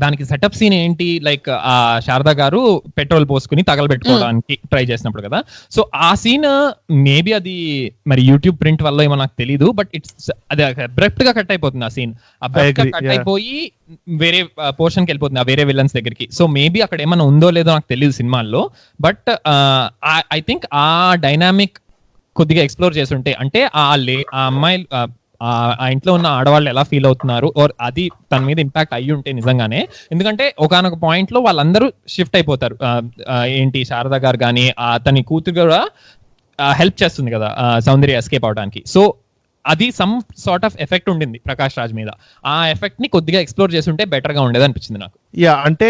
Speaker 2: దానికి సెటప్ సీన్ ఏంటి, లైక్ ఆ శారదా గారు పెట్రోల్ పోసుకుని తగలబెట్టుకోవడానికి ట్రై చేసినప్పుడు కదా, సో ఆ సీన్ మేబీ అది మరి యూట్యూబ్ ప్రింట్ వల్ల ఏమో నాకు తెలీదు, బట్ ఇట్స్ అది అబ్రప్ట్ గా కట్ అయిపోతుంది. ఆ సీన్ అబ్రప్ట్ గా కట్ అయిపోయి వేరే పోర్షన్ కి వెళ్ళిపోతుంది, ఆ వేరే విలన్స్ దగ్గరికి. సో మేబీ అక్కడ ఏమైనా ఉందో లేదో నాకు తెలియదు సినిమాల్లో, బట్ ఐ థింక్ ఆ డైనామిక్ కొద్దిగా ఎక్స్ప్లోర్ చేస్తుంటే, అంటే ఆ అమ్మాయి ఆ ఇంట్లో ఉన్న ఆడవాళ్ళు ఎలా ఫీల్ అవుతున్నారు ఓర్ అది తన మీద ఇంపాక్ట్ అయ్యి ఉంటే నిజంగానే. ఎందుకంటే ఒకానొక పాయింట్ లో వాళ్ళందరూ షిఫ్ట్ అయిపోతారు. ఏంటి శారదా గారు కానీ తన కూతురు కూడా హెల్ప్ చేస్తుంది కదా సౌందర్య ఎస్కేప్ అవడానికి. సో అది సమ్ సార్ట్ ఆఫ్ ఎఫెక్ట్ ఉండింది ప్రకాష్ రాజ్ మీద. ఆ ఎఫెక్ట్ ని కొద్దిగా ఎక్స్ప్లోర్ చేస్తుంటే బెటర్ గా ఉండేది అనిపించింది నాకు.
Speaker 1: యా అంటే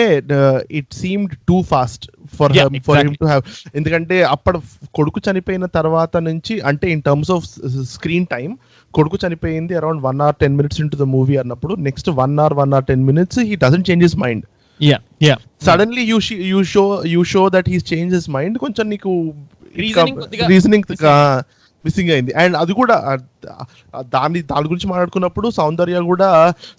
Speaker 1: it seemed too fast for him to have. ఎందుకంటే అప్పుడు కొడుకు చనిపోయిన తర్వాత నుంచి, అంటే in terms off screen time కొడుకు చనిపోయింది around 1 hour 10 minutes into the movie అన్నప్పుడు next 1 hour 10 minutes he doesn't change his mind. Suddenly you show that he's changed his mind. కొంచెం నీకు రీజనింగ్ మిస్సింగ్ అయింది. అండ్ అది కూడా దాని గురించి మాట్లాడుకున్నప్పుడు సౌందర్య కూడా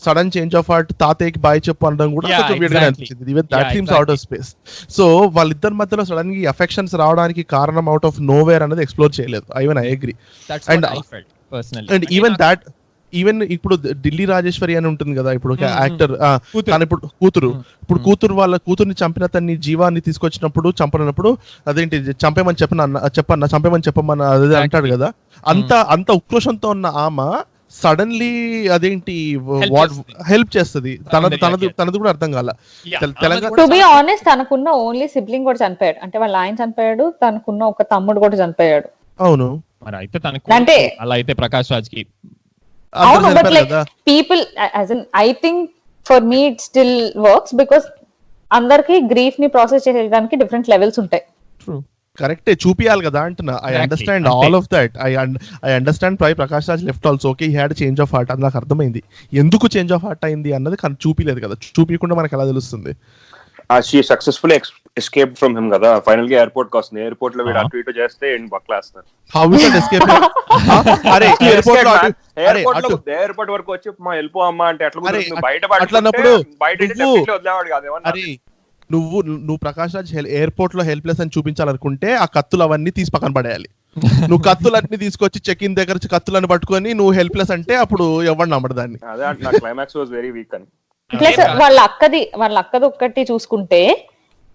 Speaker 1: సడన్ చేంజ్ ఆఫ్ హార్ట్, తాతయ్యకి బాయ్ చెప్పు అనడం కూడా కొంచెం weird గా అనిపించింది. Even that seems out of space. So వాళ్ళిద్దరి మధ్యలో సడన్ గా అఫెక్షన్స్ రావడానికి కారణం అవుట్ ఆఫ్ నో వేర్ అనేది ఎక్స్ప్లోర్ చేయలేదు. Even I agree. And even ఇప్పుడు ఢిల్లీ రాజేశ్వరి అని ఉంటుంది కదా, ఇప్పుడు ఒక యాక్టర్, ఇప్పుడు కూతురు వాళ్ళ కూతుర్ని చంపిన తన్ని జీవాన్ని తీసుకొచ్చినప్పుడు చంపనప్పుడు అదేంటి చంపేమని చెప్పమని అదే అంటాడు కదా. అంత ఉక్రోషంతో ఉన్న ఆమె సడన్లీ అదేంటి హెల్ప్ చేస్తుంది, తనది కూడా అర్థం కాల.
Speaker 3: తెలంగాణ టు బి ఆనెస్ట్ తనకున్న ఓన్లీ సిబ్లింగ్ కూడా చనిపోయాడు, అంటే వాళ్ళ ఆయన చనిపోయాడు, తనకున్న ఒక తమ్ముడు కూడా చనిపోయాడు.
Speaker 1: అవును,
Speaker 2: మరి అయితే తనకు అంటే అలా అయితే ప్రకాష్ రాజ్ కి
Speaker 3: అవును, but like people as in I think for me it still works because అందరికి గ్రీఫ్ ని ప్రాసెస్ చేయడానికి డిఫరెంట్ లెవెల్స్ ఉంటాయి.
Speaker 1: కరెక్టే, చూపియాలి కదా అంటున్నా. I understand all of that. I understand why Prakash Raj left also. Okay, he had change of heart అని నాకు అర్థమైంది. ఎందుకు చేంజ్ ఆఫ్ హార్ట్ అయింది అన్నది కానీ చూపిలేదు కదా. చూపించకుండా మనకు ఎలా తెలుస్తుంది?
Speaker 4: she successfully escaped from him కదా. ఫైనల్ గా ఎయిర్పోర్ట్ కి వస్తుంది. ఎయిర్పోర్ట్ లో వీడు అటు ఇటు చేస్తే బక్లాస్తారు.
Speaker 1: How is that escape? అరే
Speaker 4: ఎయిర్పోర్ట్ వరకు వచ్చి వెళ్ళిపో అమ్మా అంటే ఎట్లా బయట వదిలేవాడు కాదు.
Speaker 1: అరే నువ్వు ప్రకాష్ రాజ్ ఎయిర్పోర్ట్ లో హెల్ప్లెస్ అని చూపించాలనుకుంటే ఆ కత్తులు అవన్నీ తీసి పక్కన పడేయాలి. నువ్వు కత్తులన్నీ తీసుకొచ్చి చెక్ ఇన్ దగ్గర కత్తులను పట్టుకొని నువ్వు హెల్ప్లెస్ అంటే అప్పుడు ఎవరు నమ్మడు దాన్ని.
Speaker 4: అదే నా క్లైమాక్స్ వాజ్ వెరీ వీక్ అని.
Speaker 3: ప్లస్ వాళ్ళ అక్కది ఒక్కటి చూసుకుంటే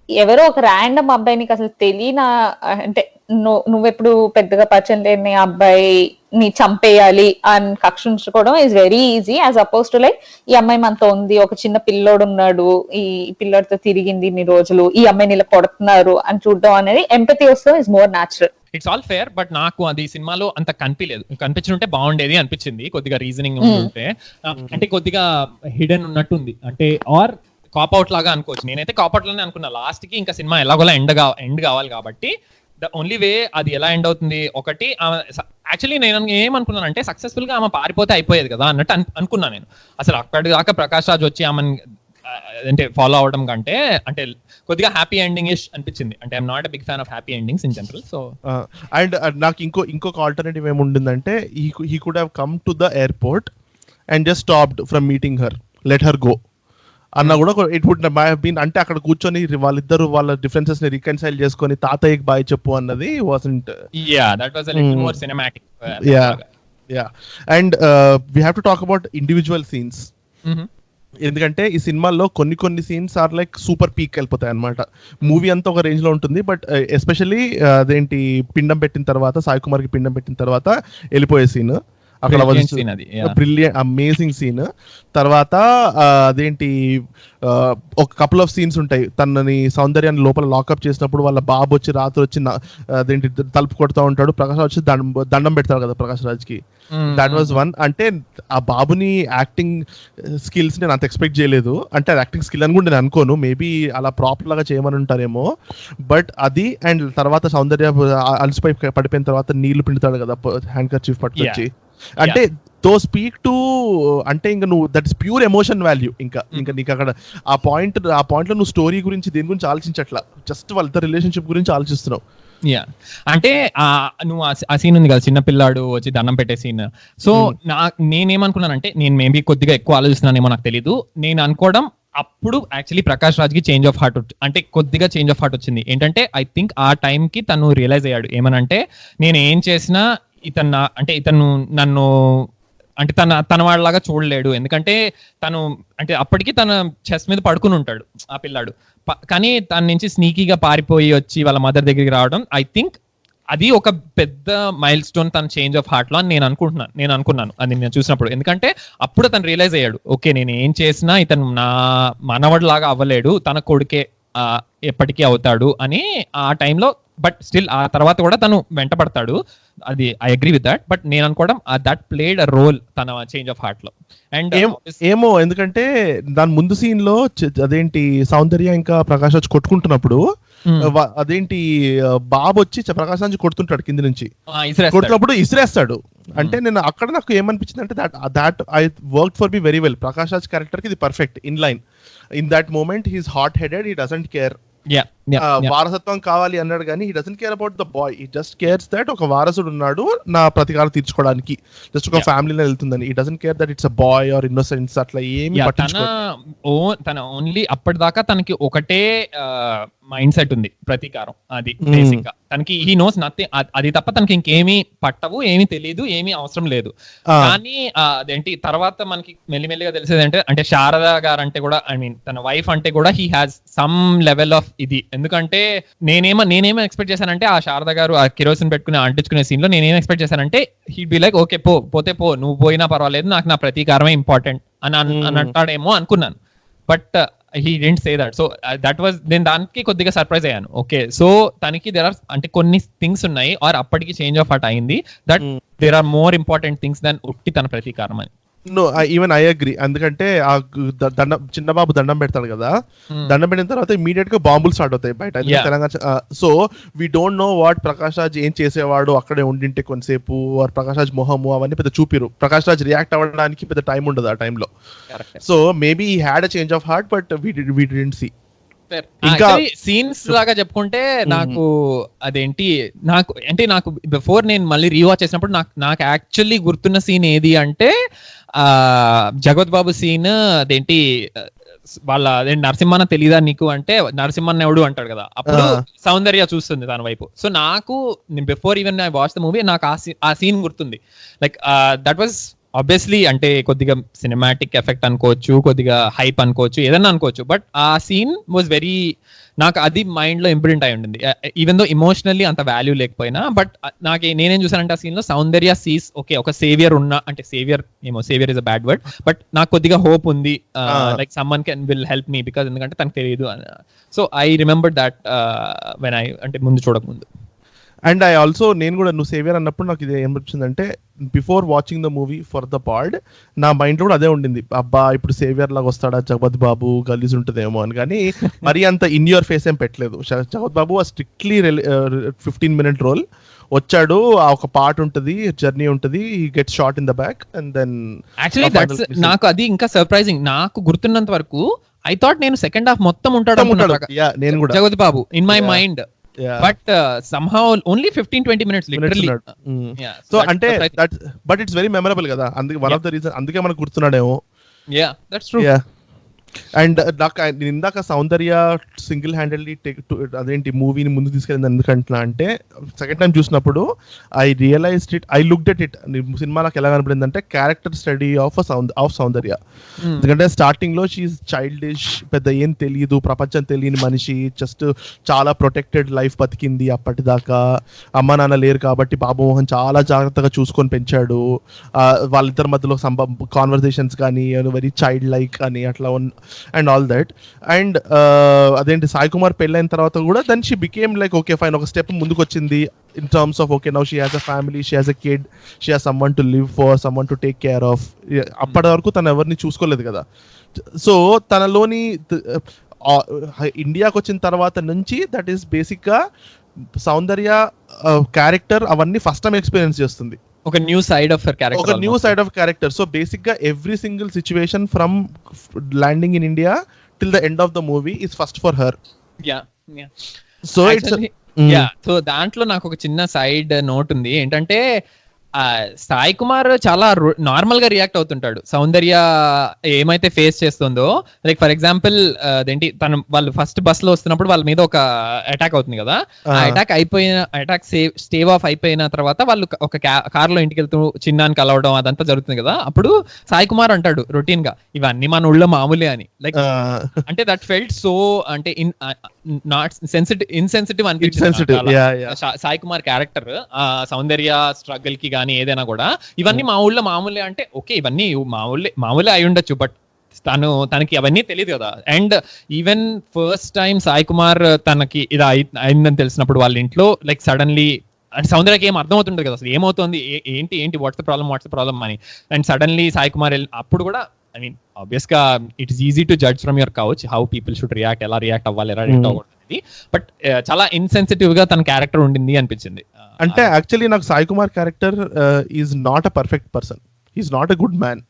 Speaker 3: ఎవరో ఒక ర్యాండమ్ అబ్బాయి నీకు అసలు తెలియనా, అంటే నువ్వెప్పుడు పెద్దగా పరిచయం లేని అబ్బాయి ని చంపేయాలి అని కక్ష ఉంచుకోవడం is very easy as oppose to like ఈ అమ్మాయి మనతో ఉంది, ఒక చిన్న పిల్లోడు ఉన్నాడు, ఈ పిల్లోడితో తిరిగింది ఇన్ని రోజులు, ఈ అమ్మాయిని ఇలా కొడుతున్నారు అని చూడడం అనేది ఎంపతి వస్తే is more natural.
Speaker 2: It's all fair, but నాకు అది సినిమాలో అంత కనిపించుంటే బాగుండేది అనిపించింది. కొద్దిగా రీజనింగ్ ఉంటే, అంటే కొద్దిగా హిడెన్ ఉన్నట్టుంది. అంటే ఆర్ కాప్ అవుట్ లాగా అనుకోవచ్చు. నేనైతే కాప్ అవుట్ లోనే అనుకున్నా. లాస్ట్ కి ఇంకా సినిమా ఎలాగోలా ఎండ్ కావాలి కాబట్టి ద ఓన్లీ వే అది ఎలా ఎండ్ అవుతుంది. ఒకటి యాక్చువల్లీ నేను ఏమనుకున్నాను అంటే సక్సెస్ఫుల్ గా ఆమె పారిపోతే అయిపోయేది కదా అన్నట్టు అనుకున్నా నేను. అసలు అక్కడి దాకా ప్రకాష్ రాజ్ వచ్చి ఆమెను అంటే ఫాలో అవడం కంటే అంటే కొద్దిగా హ్యాపీ ఎండింగ్ ఇష్ అనిపించింది. అంటే I'm not a big fan of happy endings in general. So
Speaker 1: and నాకు ఇంకొక ఆల్టర్నేటివ్ ఏముంటుందంటే he could have come to the airport and just stopped from meeting her, let her go అన్న కూడా it would been. అంటే అక్కడ కూర్చొని వాళ్ళిద్దరు వాళ్ళ డిఫరెన్సెస్ ని రికన్సైల్ చేసుకొని తాతయ్యకి బాయ్ చెప్పు అన్నది wasn't.
Speaker 2: That was a little more cinematic.
Speaker 1: And we have to talk about individual scenes. ఎందుకంటే ఈ సినిమాల్లో కొన్ని scenes are like super peak వెళ్ళిపోతాయి అనమాట. మూవీ అంతా ఒక రేంజ్ లో ఉంటుంది, బట్ ఎస్పెషల్లీ అదేంటి పిండం పెట్టిన తర్వాత, సాయి కుమార్ కి పిండం పెట్టిన తర్వాత వెళ్ళిపోయే సీన్ అక్కడ బ్రిలియంట్ అమేజింగ్ సీన్. తర్వాత అదేంటి ఒక కపుల్ ఆఫ్ సీన్స్ ఉంటాయి. తనని సౌందర్యాన్ని లోపల లాకప్ చేసినప్పుడు వాళ్ళ బాబు వచ్చి రాత్రి వచ్చి అదేంటి తలుపు కొడుతూ ఉంటాడు, ప్రకాష్ రాజ్ వచ్చి దండం పెడతాడు కదా ప్రకాష్ రాజ్ కి. That was one. అంటే ఆ బాబుని యాక్టింగ్ స్కిల్స్ నేను అంత ఎక్స్పెక్ట్ చేయలేదు. అంటే యాక్టింగ్ స్కిల్ అని కూడా నేను అనుకోను, మేబీ అలా ప్రాపర్ లాగా చేయమని ఉంటారేమో. బట్ అది అండ్ తర్వాత సౌందర్య అలసిపోయి పడిపోయిన తర్వాత నీళ్లు పిండుతాడు కదా హ్యాండ్ కర్చీఫ్ పట్టుకొచ్చి. అంటే తో స్పీక్ టు అంటే ఇంకా నువ్వు that is pure emotion value. ఇంకా నీకు అక్కడ ఆ పాయింట్ లో నువ్వు స్టోరీ గురించి దేని గురించి ఆలోచించట్లా, జస్ట్ వాళ్ళ రిలేషన్షిప్ గురించి ఆలోచిస్తున్నావు.
Speaker 2: అంటే నువ్వు ఆ సీన్ ఉంది కదా చిన్న పిల్లాడు వచ్చి దండం పెట్టే సీన్. సో నేనేమనుకున్నానంటే నేను మేబీ కొద్దిగా ఎక్కువ ఆలోచిస్తున్నానేమో నాకు తెలీదు. నేను అనుకోవడం అప్పుడు యాక్చువల్లీ ప్రకాష్ రాజ్ కి చేంజ్ ఆఫ్ హార్ట్ అంటే కొద్దిగా చేంజ్ ఆఫ్ హార్ట్ వచ్చింది. ఏంటంటే ఐ థింక్ ఆ టైం కి తను రియలైజ్ అయ్యాడు ఏమనంటే నేను ఏం చేసినా ఇతను నన్ను అంటే తన వాళ్ళలాగా చూడలేడు. ఎందుకంటే తను అంటే అప్పటికి తన చెస్ట్ మీద పడుకుని ఉంటాడు ఆ పిల్లాడు. కానీ తన నుంచి స్నీకీగా పారిపోయి వచ్చి వాళ్ళ మదర్ దగ్గరికి రావడం ఐ థింక్ అది ఒక పెద్ద మైల్ స్టోన్ తన చేంజ్ ఆఫ్ హార్ట్ లో అని నేను అనుకున్నాను అది నేను చూసినప్పుడు. ఎందుకంటే అప్పుడు తను రియలైజ్ అయ్యాడు, ఓకే నేను ఏం చేసినా ఇతను నా మనవడిలాగా అవ్వలేడు, తన కొడుకే ఎప్పటికీ అవుతాడు అని ఆ టైంలో. బట్ స్టిల్ ఆ తర్వాత కూడా తను వెంట పడతాడు, అది I agree with that. But నేను అనుకోవడం దట్ ప్లేడ్ అ రోల్ తన చేంజ్ ఆఫ్ హార్ట్ లో. అండ్
Speaker 1: ఏమో ఎందుకంటే దాని ముందు సీన్ లో అదేంటి సౌందర్య ఇంకా ప్రకాష్ రాజ్ కొట్టుకుంటున్నప్పుడు అదేంటి బాబు వచ్చి ప్రకాష్ రాజ్ కొడుతుంటాడు కింద నుంచి, కొడుతున్నప్పుడు ఇసిరేస్తాడు. అంటే నేను అక్కడ నాకు ఏమనిపించింది అంటే that I work for me very well. Prakash Raj character కి ఇది perfect in line. In that moment he's hot headed, he doesn't care. వారసత్వం కావాలి అన్నాడు కానీ he doesn't care about the boy, he just cares that ఒక వారసుడు ఉన్నాడు నా ప్రతికారం తీర్చుకోవడానికి, జస్ట్ ఒక ఫ్యామిలీలో వెళ్తుందని. He doesn't care that it's a boy or innocence అట్లా ఏమి
Speaker 2: తన ఓన్లీ అప్పటిదాకా తనకి ఒకటే మైండ్ సెట్ ఉంది, ప్రతీకారం. అది బేసిక్ గా తనకి హీ నోస్ నథింగ్. అది తప్ప తనకి ఇంకేమీ పట్టవు, ఏమీ తెలియదు, ఏమీ అవసరం లేదు. కానీ అదేంటి తర్వాత మనకి మెల్లిమెల్లిగా తెలిసేది అంటే శారద గారు అంటే కూడా ఐ మీన్ తన వైఫ్ అంటే కూడా he has some level of ఇది. ఎందుకంటే నేనేమో ఎక్స్పెక్ట్ చేశానంటే ఆ శారద గారు ఆ కిరోసిన్ పెట్టుకుని అంటించుకునే సీన్ లో నేనేం ఎక్స్పెక్ట్ చేశానంటే హీ బి లైక్ ఓకే పోతే నువ్వు పోయినా పర్వాలేదు, నాకు నా ప్రతీకారమే ఇంపార్టెంట్ అని అంటాడేమో అనుకున్నాను. But he didn't say that. So that was నేను దానికి కొద్దిగా సర్ప్రైజ్ అయ్యాను. ఓకే సో తనకి దేర్ ఆర్ అంటే కొన్ని థింగ్స్ ఉన్నాయి ఆర్ అప్పటికి చేంజ్ ఆఫ్ హార్ట్ అయింది that there are more important things than ఉట్టి తన ప్రతీకారం అని.
Speaker 1: No even I agree. ఎందుకంటే ఆ చిన్న బాబు దండం పెడతాడు కదా, దండం పెట్టిన తర్వాత ఇమీడియట్ గా బాంబులు స్టార్ట్ అవుతాయి బయట Telangana. So we don't know what Prakash Raj ఏం చేసేవాడు అక్కడే ఉండింటే కొంతసేపు, ప్రకాష్ రాజ్ మొహము అవన్నీ పెద్ద చూపిరు. ప్రకాష్ రాజ్ రియాక్ట్ అవ్వడానికి పెద్ద టైం ఉండదు ఆ టైంలో. So maybe he had a change of heart but we didn't see.
Speaker 2: ఇంకా సీన్స్ లాగా చెప్పుకుంటే నాకు అదేంటి నాకు బిఫోర్ నేను మళ్ళీ రీవాచ్ చేసినప్పుడు నాకు యాక్చువల్లీ గుర్తున్న సీన్ ఏది అంటే జగత్ బాబు సీన్. అదేంటి వాళ్ళ నరసింహన్న తెలీదా నీకు అంటే నరసింహన్న ఎవడు అంటాడు కదా, అప్పుడు సౌందర్య చూస్తుంది తన వైపు. సో నాకు before even I watch the movie నాకు ఆ సీన్ గుర్తుంది. లైక్ దట్ వాజ్ ఆబ్వియస్లీ అంటే కొద్దిగా సినిమాటిక్ ఎఫెక్ట్ అనుకోవచ్చు, కొద్దిగా హైప్ అనుకోవచ్చు, ఏదన్నా అనుకోవచ్చు. బట్ ఆ సీన్ వాజ్ వెరీ నాకు అది మైండ్ లో ఇంప్రింట్ అయి ఉంటుంది. ఈవెన్ దో ఇమోషనల్లీ అంత వాల్యూ లేకపోయినా. బట్ నేనేం చూసానంటే ఆ సీన్ లో సౌందర్య సీస్ ఓకే ఒక సేవియర్ అంటే saviour is a bad word, but నాకు కొద్దిగా హోప్ ఉంది, like someone can will help me because ఎందుకంటే తనకు తెలియదు. So I remember that when I అంటే ముందు చూడకముందు.
Speaker 1: అండ్ ఐ ఆల్సో నేను కూడా నువ్వు సేవియర్ అన్నప్పుడు నాకు ఇది ఏమొచ్చిందంటే before watching the movie for the pod నా మైండ్ లో కూడా అదే ఉండింది, అబ్బా ఇప్పుడు సేవియర్ లాగా వస్తాడా జగపతి బాబు గలీజ్ ఉంటుందేమో అని. కానీ మరీ అంత ఇన్ యువర్ ఫేస్ ఏం పెట్టలేదు. జగపతి బాబు స్ట్రిక్ట్లీ 15-minute రోల్ వచ్చాడు, ఒక పార్ట్ ఉంటుంది, జర్నీ ఉంటుంది, get shot in the back and then
Speaker 2: actually that's నాకు అది ఇంకా సర్ప్రైజింగ్. నాకు గుర్తున్నంత వరకు ఐ థాట్ నేను సెకండ్ హాఫ్ మొత్తం ఉంటాడు
Speaker 1: నేను కూడా
Speaker 2: Jagapathi Babu in my mind, but somehow only 15-20 minutes literally.
Speaker 1: So అంటే బట్ ఇట్స్ వెరీ మెమరబుల్ కదా, అందుకే వన్ ఆఫ్ ద రీజన్ అందుకే మనకు గుర్తున్నాడేమో.
Speaker 2: Yeah, that's true.
Speaker 1: అండ్ నాకు ఇందాక సౌందర్య సింగిల్ హ్యాండెడ్లీ అదేంటి మూవీని ముందు తీసుకెళ్ళింది ఎందుకంటున్నా అంటే, సెకండ్ టైం చూసినప్పుడు I realised it, I looked at it. సినిమా నాకు ఎలా కనపడింది అంటే క్యారెక్టర్ స్టడీ ఆఫ్ సౌందర్య. ఎందుకంటే స్టార్టింగ్ లో షీఈ్ చైల్డిష్, పెద్ద ఏం తెలియదు, ప్రపంచం తెలియని మనిషి, జస్ట్ చాలా ప్రొటెక్టెడ్ లైఫ్ బతికింది అప్పటిదాకా. అమ్మ నాన్న లేరు కాబట్టి బాబుమోహన్ చాలా జాగ్రత్తగా చూసుకొని పెంచాడు. వాళ్ళిద్దరి మధ్యలో కాన్వర్సేషన్స్ కానీ వెరీ చైల్డ్ లైక్ అని అట్లా అండ్ ఆల్ దట్. అండ్ అదేంటి సాయి కుమార్ పెళ్ళైన తర్వాత కూడా then she became like okay fine, ఒక స్టెప్ ముందుకు వచ్చింది in terms of okay now she has a family, she has a kid, she has someone to live for, someone to take care of. అప్పటి వరకు తను ఎవరిని చూసుకోలేదు కదా. So తనలోని ఇండియాకి వచ్చిన తర్వాత నుంచి దట్ ఈస్ బేసిక్ గా సౌందర్య క్యారెక్టర్ అవన్నీ ఫస్ట్ టైం ఎక్స్పీరియన్స్ చేస్తుంది,
Speaker 2: ఒక new side of
Speaker 1: character. So basic గా every single situation from landing in India till the end of the movie is first for her. So
Speaker 2: so దాంట్లో నాకు ఒక చిన్న side note ఉంది ఏంటంటే, సాయి కుమార్ చాలా నార్మల్ గా రియాక్ట్ అవుతుంటాడు సౌందర్య ఏమైతే ఫేస్ చేస్తుందో. లైక్ ఫర్ ఎగ్జాంపుల్ అదేంటి వాళ్ళు ఫస్ట్ బస్ లో వస్తున్నప్పుడు వాళ్ళ మీద ఒక అటాక్ అవుతుంది కదా, ఆ అటాక్ స్టేవ్ ఆఫ్ అయిపోయిన తర్వాత వాళ్ళు ఒక కార్ లో ఇంటికి వెళ్తూ చిన్నాన్ని కలవడం అదంతా జరుగుతుంది కదా. అప్పుడు సాయి కుమార్ అంటాడు రొటీన్ గా, ఇవన్నీ మన ఊళ్ళో మామూలే అని. లైక్ అంటే దట్ ఫెల్ట్ సో అంటే నాట్ ఇన్సెన్సిటివ్ అనిపించింది సాయి కుమార్ క్యారెక్టర్. సౌందర్య స్ట్రగుల్ కి కానీ ఏదైనా కూడా ఇవన్నీ మా ఊళ్ళో మామూలే అంటే ఓకే ఇవన్నీ మామూలే అయి ఉండొచ్చు, బట్ తనకి అవన్నీ తెలియదు కదా. And even first time Sai Kumar తనకి ఇది అయిందని తెలిసినప్పుడు వాళ్ళ ఇంట్లో లైక్ సడన్లీ అంటే సౌందర్యకి ఏం అర్థం అవుతుంటది కదా అసలు ఏమవుతుంది ఏంటి వాట్స్ ద ప్రాబ్లమ్ అని. అండ్ సడన్లీ సాయి కుమార్ అప్పుడు కూడా ఐ మీన్ ఆబ్వియస్ గా it is easy to judge from your couch how people should react, ఎలా రియాక్ట్ అవ్వాలి, ఎలా రియాక్ట్ అవ్వకూడదు. బట్ చాలా ఇన్సెన్సిటివ్ గా తన క్యారెక్టర్ ఉండింది అనిపించింది.
Speaker 1: అంటే యాక్చువల్లీ నాకు Sai Kumar character is not a perfect person, is not a good man.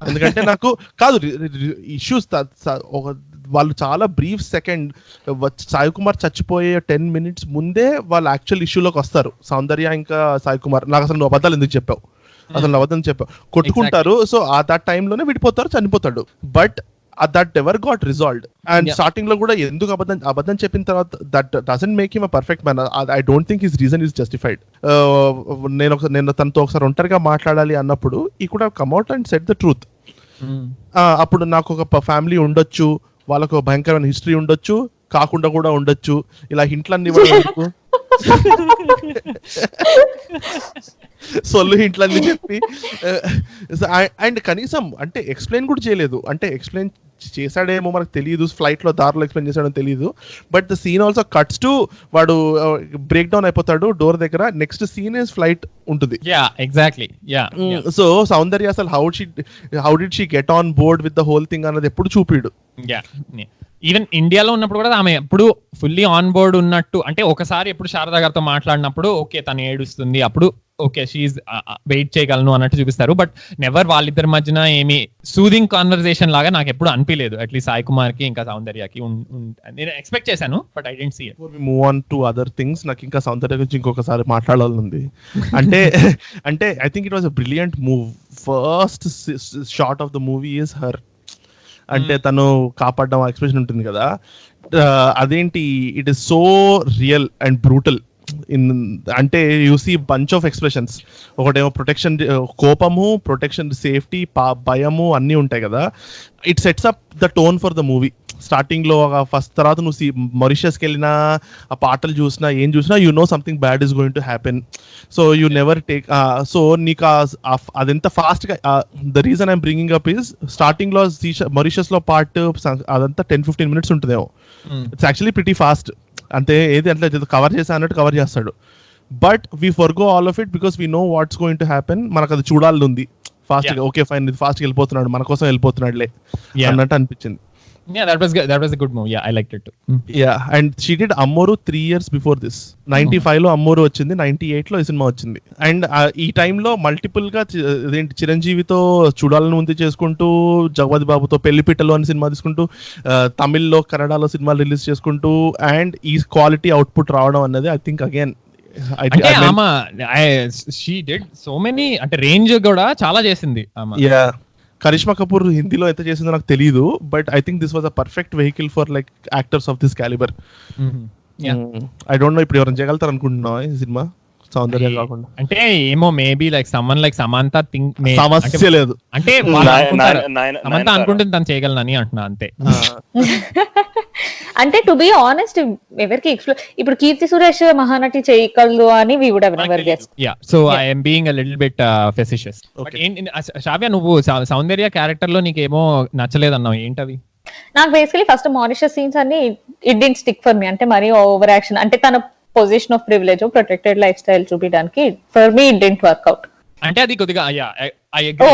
Speaker 1: ఎందుకంటే నాకు కాదు ఇష్యూస్ వాళ్ళు చాలా బ్రీఫ్ సెకండ్ సాయి కుమార్ చచ్చిపోయే 10 minutes ముందే వాళ్ళు యాక్చువల్ ఇష్యూలోకి వస్తారు సౌందర్య ఇంకా సాయి కుమార్. నాకు అసలు నువ్వు అబద్ధాలు ఎందుకు చెప్పావు, అసలు అబద్ధం చెప్పావు, కొట్టుకుంటారు. సో ఆ దట్ విడిపోతారు, చనిపోతాడు. But that never got resolved. And starting లో కూడా ఎందుకు అబద్ధం చెప్పిన తర్వాత that doesn't make him a perfect man. I don't think his reason is justified. నేను తనతో ఒకసారి ఒంటరిగా మాట్లాడాలి అన్నప్పుడు he could have come out and said the truth. అప్పుడు నాకు ఒక ఫ్యామిలీ ఉండొచ్చు, వాళ్ళకు భయంకరమైన హిస్టరీ ఉండొచ్చు, కాకుండా కూడా ఉండొచ్చు, ఇలా హింట్లన్నీ సొల్లు ఇంట్లన్నీ చెప్పి అండ్ కనీసం అంటే ఎక్స్ప్లెయిన్ కూడా చేయలేదు. అంటే ఎక్స్ప్లెయిన్ చేశాడేమో మనకు తెలియదు, ఫ్లైట్ లో దారిలో ఎక్స్ప్లెయిన్ చేశాడో తెలియదు. But the scene also cuts to వాడు బ్రేక్ డౌన్ అయిపోతాడు డోర్ దగ్గర, నెక్స్ట్ సీన్ ఇస్ ఫ్లైట్ ఉంటుంది. సో సౌందర్య అసలు how did she get on board with the whole thing అన్నది ఎప్పుడు చూపిడు.
Speaker 2: ఈవెన్ ఇండియాలో ఉన్నప్పుడు కూడా ఆమె ఎప్పుడు ఫుల్లీ ఆన్ బోర్డ్ ఉన్నట్టు, అంటే ఒకసారి ఎప్పుడు శారదా గారితో మాట్లాడినప్పుడు ఓకే తను ఏడుస్తుంది, అప్పుడు ఓకే షీఈ్ వెయిట్ చేయగలను అన్నట్టు చూపిస్తారు. బట్ నెవర్ వాళ్ళిద్దరి మధ్యన ఏమి సూదింగ్ కాన్వర్సేషన్ లాగా నాకు ఎప్పుడు అనిపించలేదు, అట్లీస్ట్ సాయి కుమార్ కి ఇంకా సౌందర్యకి. నేను ఎక్స్పెక్ట్ చేశాను but I didn't see it.
Speaker 1: Move on to other things. నాకు ఇంకా సౌందర్య గురించి ఇంకొకసారి మాట్లాడాలనుంది. అంటే I think it was a brilliant move. First shot of the movie is her, అంటే తను కాపాడడం ఎక్స్ప్రెషన్ ఉంటుంది కదా, అదేంటి it is so real and brutal. అంటే you see bunch of expressions. ఒకటేమో ప్రొటెక్షన్, కోపము, ప్రొటెక్షన్, సేఫ్టీ, భయము అన్నీ ఉంటాయి కదా. It sets up the tone for the movie. Starting లో ఫస్ట్ తర్వాత నువ్వు మారిషస్కి వెళ్ళినా ఆ పాటలు చూసినా ఏం చూసినా you know something bad is going to happen. So you never take. So నీకు అదెంత ఫాస్ట్ గా, the reason I'm bringing up is starting లో మారిషస్ లో పార్ట్ అదంతా 10-15 minutes ఉంటుందేమో. It's actually pretty fast. అంటే ఏది అంటే కవర్ చేసా అన్నట్టు కవర్ చేస్తాడు. But we forgo all of it because we know what's going to happen. మనకు అది చూడాలి ఉంది ఫాస్ట్ గా. ఓకే ఫైన్, ఫాస్ట్ గా వెళ్ళిపోతున్నాడు, మన కోసం వెళ్ళిపోతున్నాడులే అన్నట్టు అనిపించింది.
Speaker 2: Yeah, that was a good movie. Yeah, I liked it too.
Speaker 1: Yeah, and she did Ammoru 3 years before this. 95 లో Ammoru వచ్చింది, 98 లో ఈ సినిమా వచ్చింది. అండ్ ఈ టైంలో మల్టిపుల్ గా చిరంజీవితో చూడాలని ఉంది చేసుకుంటూ, జగపతి బాబుతో పెళ్లిపిట్టలు అని సినిమా తీసుకుంటూ, తమిళ్లో కన్నడలో సినిమాలు రిలీజ్ చేసుకుంటూ, అండ్ ఈ క్వాలిటీ అవుట్పుట్ రావడం అన్నది I think again
Speaker 2: she did so many, అంటే రేంజ్ కూడా చాలా చేసింది.
Speaker 1: Yeah, కరిష్మా కపూర్ హిందీలో ఎంత చేసిందో నాకు తెలియదు, but I think this was a perfect vehicle for like actors of this calibre. I don't no ఇప్పుడు ఎవరైనా చేయగలుగుతారు అనుకుంటున్నావా ఈ సినిమా సౌందర్య కాకుండా?
Speaker 2: అంటే ఏమో maybe like someone like Samantha think
Speaker 1: సమస్య లేదు
Speaker 2: అంటే సమంత అనుకుంటుంది తను చేయగలనని అంటున్నా అంతే.
Speaker 3: అంటే టు బి ఆనెస్ట్ ఎవరికి ఇప్పుడు కీర్తి సురేష్ మహానటి చేయగలదు అని we would have never guessed.
Speaker 2: Yeah, so I am being a little bit facetious. Sravya, నువ్వు సౌందర్య క్యారెక్టర్ లో నీకేమో నచ్చలేదన్నావు, ఏంటవి?
Speaker 3: నాకు బేసికలీ ఫస్ట్ మారిషస్ సీన్స్ అన్ని it did stick for me. అంటే మరీ ఓవర్ యాక్షన్, అంటే తన position of privilege, protected lifestyle చూపించడానికి for me it didn't work out.
Speaker 2: అంటే అది కొద్దిగా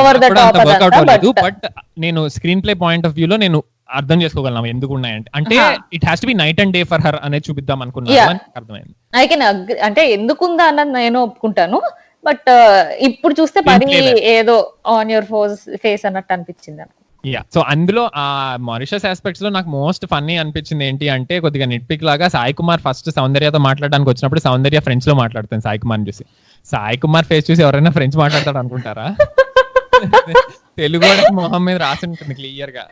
Speaker 2: వర్క్ అవుట్ అవ్వలేదు, బట్ నేను screenplay point of view లో నేను అర్థం చేసుకోగలను ఎందుకు ఉన్నాయంటే. అంటే it has to be night and day for her అనేది చూపిద్దాం అనుకున్నాను, అర్థమైంది.
Speaker 3: ఐ కెన్ అంటే ఎందుకుందా అన్నది నేను ఒప్పుకుంటాను, బట్ ఇప్పుడు చూస్తే మరి ఏదో ఆన్ యువర్ ఫేస్ అన్నట్టు అనిపించింది.
Speaker 2: యా, సో అందులో ఆ మారిషస్ ఆస్పెక్ట్స్ లో నాకు మోస్ట్ ఫన్నీ అనిపించింది ఏంటి అంటే, కొద్దిగా నిట్పిక్ లాగా సాయి కుమార్ ఫస్ట్ సౌందర్యతో మాట్లాడడానికి వచ్చినప్పుడు సౌందర్య ఫ్రెంచ్ లో మాట్లాడుతుంది సాయి కుమార్ చూసి. సాయి కుమార్ ఫేస్ చూసి ఎవరైనా ఫ్రెంచ్ మాట్లాడతాడు అనుకుంటారా? తెలుగు మొహం మీద రాసి ఉంటుంది క్లియర్ గా.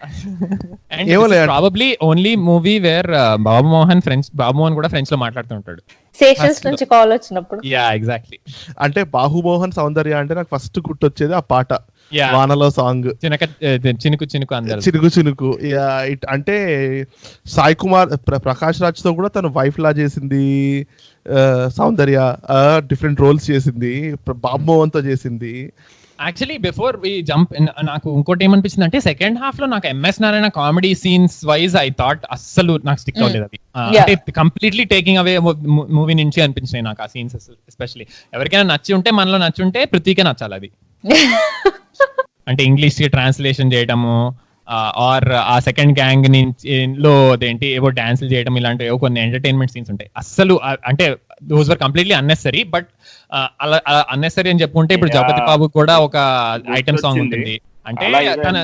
Speaker 2: And probably only movie where Babu Mohan కూడా ఫ్రెంచ్ లో మాట్లాడుతుంటాడు
Speaker 3: సెషన్స్ నుంచి కాల్ వచ్చినప్పుడు.
Speaker 2: Yeah, exactly.
Speaker 1: అంటే బాహుమోహన్ సౌందర్య అంటే నాకు ఫస్ట్ గుర్తొచ్చేది ఆ పాట, వానలో సాంగ్,
Speaker 2: చినుకు చినుకు అందరు
Speaker 1: చినుకు చినుకు. అంటే సాయి కుమార్ ప్రకాష్ రాజ్ తో కూడా తను వైఫ్ లా చేసింది సౌందర్య, డిఫరెంట్ రోల్స్ చేసింది, బాబు మోహన్ తో చేసింది.
Speaker 2: యాక్చువల్లీ బిఫోర్ వి జంప్, నాకు ఇంకోటి ఏమనిపించింది అంటే సెకండ్ హాఫ్ లో నాకు MS Narayana comedy scenes wise I thought అస్సలు నాకు స్టిక్ అవ్వలేదు అది. అంటే కంప్లీట్లీ టేకింగ్ అవే మూవీ నుంచి అనిపించినాయి నాకు ఆ సీన్స్. ఎస్పెషల్లీ ఎవరికైనా నచ్చి ఉంటే, మనలో నచ్చి ఉంటే పృథ్వీకే నచ్చాలి అది. అంటే ఇంగ్లీష్ కి ట్రాన్స్లేషన్ చేయడము, ఆర్ ఆ సెకండ్ గ్యాంగ్ లో అదేంటి ఏవో డాన్సులు చేయడం, ఇలాంటి ఏవో కొన్ని ఎంటర్టైన్మెంట్ సీన్స్ ఉంటాయి. అస్సలు అంటే those were completely unnecessary. But అలా అన్నెసరీ అని చెప్పుకుంటే ఇప్పుడు జగపతి బాబు కూడా ఒక ఐటమ్ సాంగ్ ఉంటుంది. అంటే తన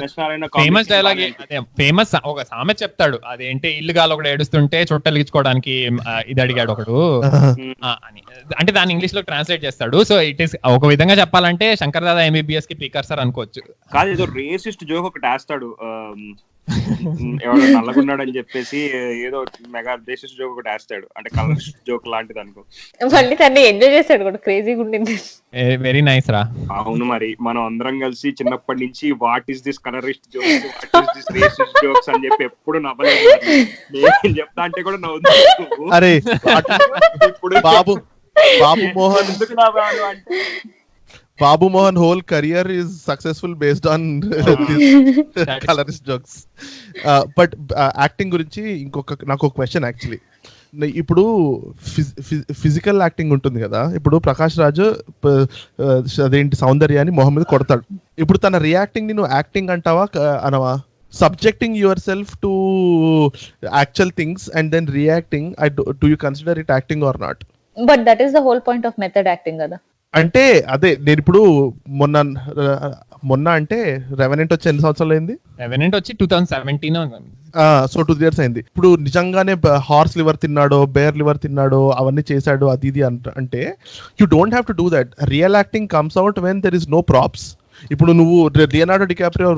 Speaker 2: ఫేమస్ డైలాగ్, అదే ఫేమస్ ఒక సామెత చెప్తాడు, అదేంటి ఇల్లుగాలు ఒకడు ఏడుస్తుంటే చుట్టలిగించుకోవడానికి ఇది అడిగాడు ఒకడు అని. అంటే దాన్ని ఇంగ్లీష్ లో ట్రాన్స్లేట్ చేస్తాడు. సో ఇట్ ఈస్ ఒక విధంగా చెప్పాలంటే శంకర్ దాదా ఎంబీబీఎస్ కి ప్రికర్సర్ అనుకోవచ్చు.
Speaker 4: కాదు, ఏదో రేసిస్ట్ జోక్ ఒకటి వేస్తాడు, ఎవడో నల్లగున్నాడు అని చెప్పేసి ఏదో మెగా రేసిస్ట్ జోక్ ఒకటి వేస్తాడు, అంటే కలర్ జోక్ లాంటిది అనుకో.
Speaker 3: మళ్ళీ తన్ని ఎంజాయ్ చేస్తాడు కూడా, క్రేజీగా ఉండింది.
Speaker 2: వెరీ నైస్ రా.
Speaker 4: అవును, మరి మనం అందరం కలిసి చిన్నప్పటి నుంచి what is this colourist jokes, what is this racist jokes అని చెప్పి ఎప్పుడు నవ్వలేదు. నేను చెప్తా అంటే కూడా నవ్వుతుంది.
Speaker 1: అరే ఇప్పుడు బాబు మోహన్ ఎందుకు నవ్వాడు అంటే, బాబు Mohan whole career is successful based on colorist jokes. But acting గురించి నాకు ఒక క్వశ్చన్ యాక్చువల్లీ. ఇప్పుడు ఫిజికల్ యాక్టింగ్ ఉంటుంది కదా, ఇప్పుడు ప్రకాష్ రాజ్ అదేంటి సౌందర్యాన్ని మొహం మీద కొడతాడు, ఇప్పుడు తన రియాక్టింగ్ ని నువ్వు యాక్టింగ్ అంటావా అనవా? Subjecting yourself to actual things and then reacting, do you consider it acting or not?
Speaker 3: But that is the whole point of method acting కదా.
Speaker 1: అంటే అదే నేను ఇప్పుడు మొన్న అంటే రెవెనెంట్ వచ్చి ఎన్ని సంవత్సరాలు అయింది?
Speaker 2: రెవెనెంట్ వచ్చి 2017.
Speaker 1: సో 2 years అయింది. ఇప్పుడు నిజంగానే హార్స్ లివర్ తిన్నాడో, బేర్ లివర్ తిన్నాడో, అవన్నీ చేశాడు అది ఇది అంటే you don't have to do that. Real acting comes out when there is no props. ఇప్పుడు నువ్వు లియోనార్డో డికాప్రియో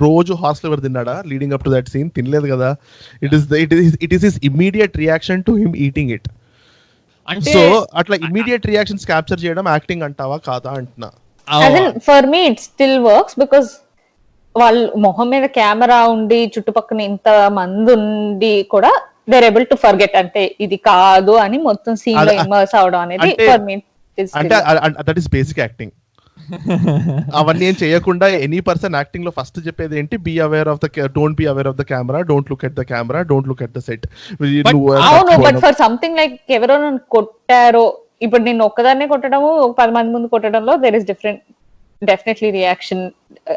Speaker 1: రోజు హార్స్ లివర్ తిన్నాడా leading up to that scene? తినలేదు కదా. It is his immediate reaction to him eating it. So అట్లా immediate reactions capture చేయడం acting అంటావా కాదా అంటున్నా.
Speaker 3: For me it still works because వాళ్ళు మొహం మీద కెమెరా ఉండి చుట్టుపక్కల ఇంత మంది ఉండి కూడా they are able to forget, అంటే ఇది కాదు అని మొత్తం సీన్ లో ఇమర్స్ అవడం అనేది ఫర్ మీ
Speaker 1: అంటే దట్ ఈస్ బేసిక్ యాక్టింగ్. అవన్నీ ఏం చేయకుండా ఎనీ పర్సన్ యాక్టింగ్ లో ఫస్ట్ చెప్పేది ఏంటి? Be aware of the don't be aware of the camera, don't look at the camera, don't look at the set.
Speaker 3: అవును, బట్ ఫర్ సంథింగ్ లైక్ ఎవరో కొట్టారో ఇప్పుడు నేను ఒక్కదాన్నే కొట్టడము 10 మంది ముందు కొట్టడంలో there is definitely reaction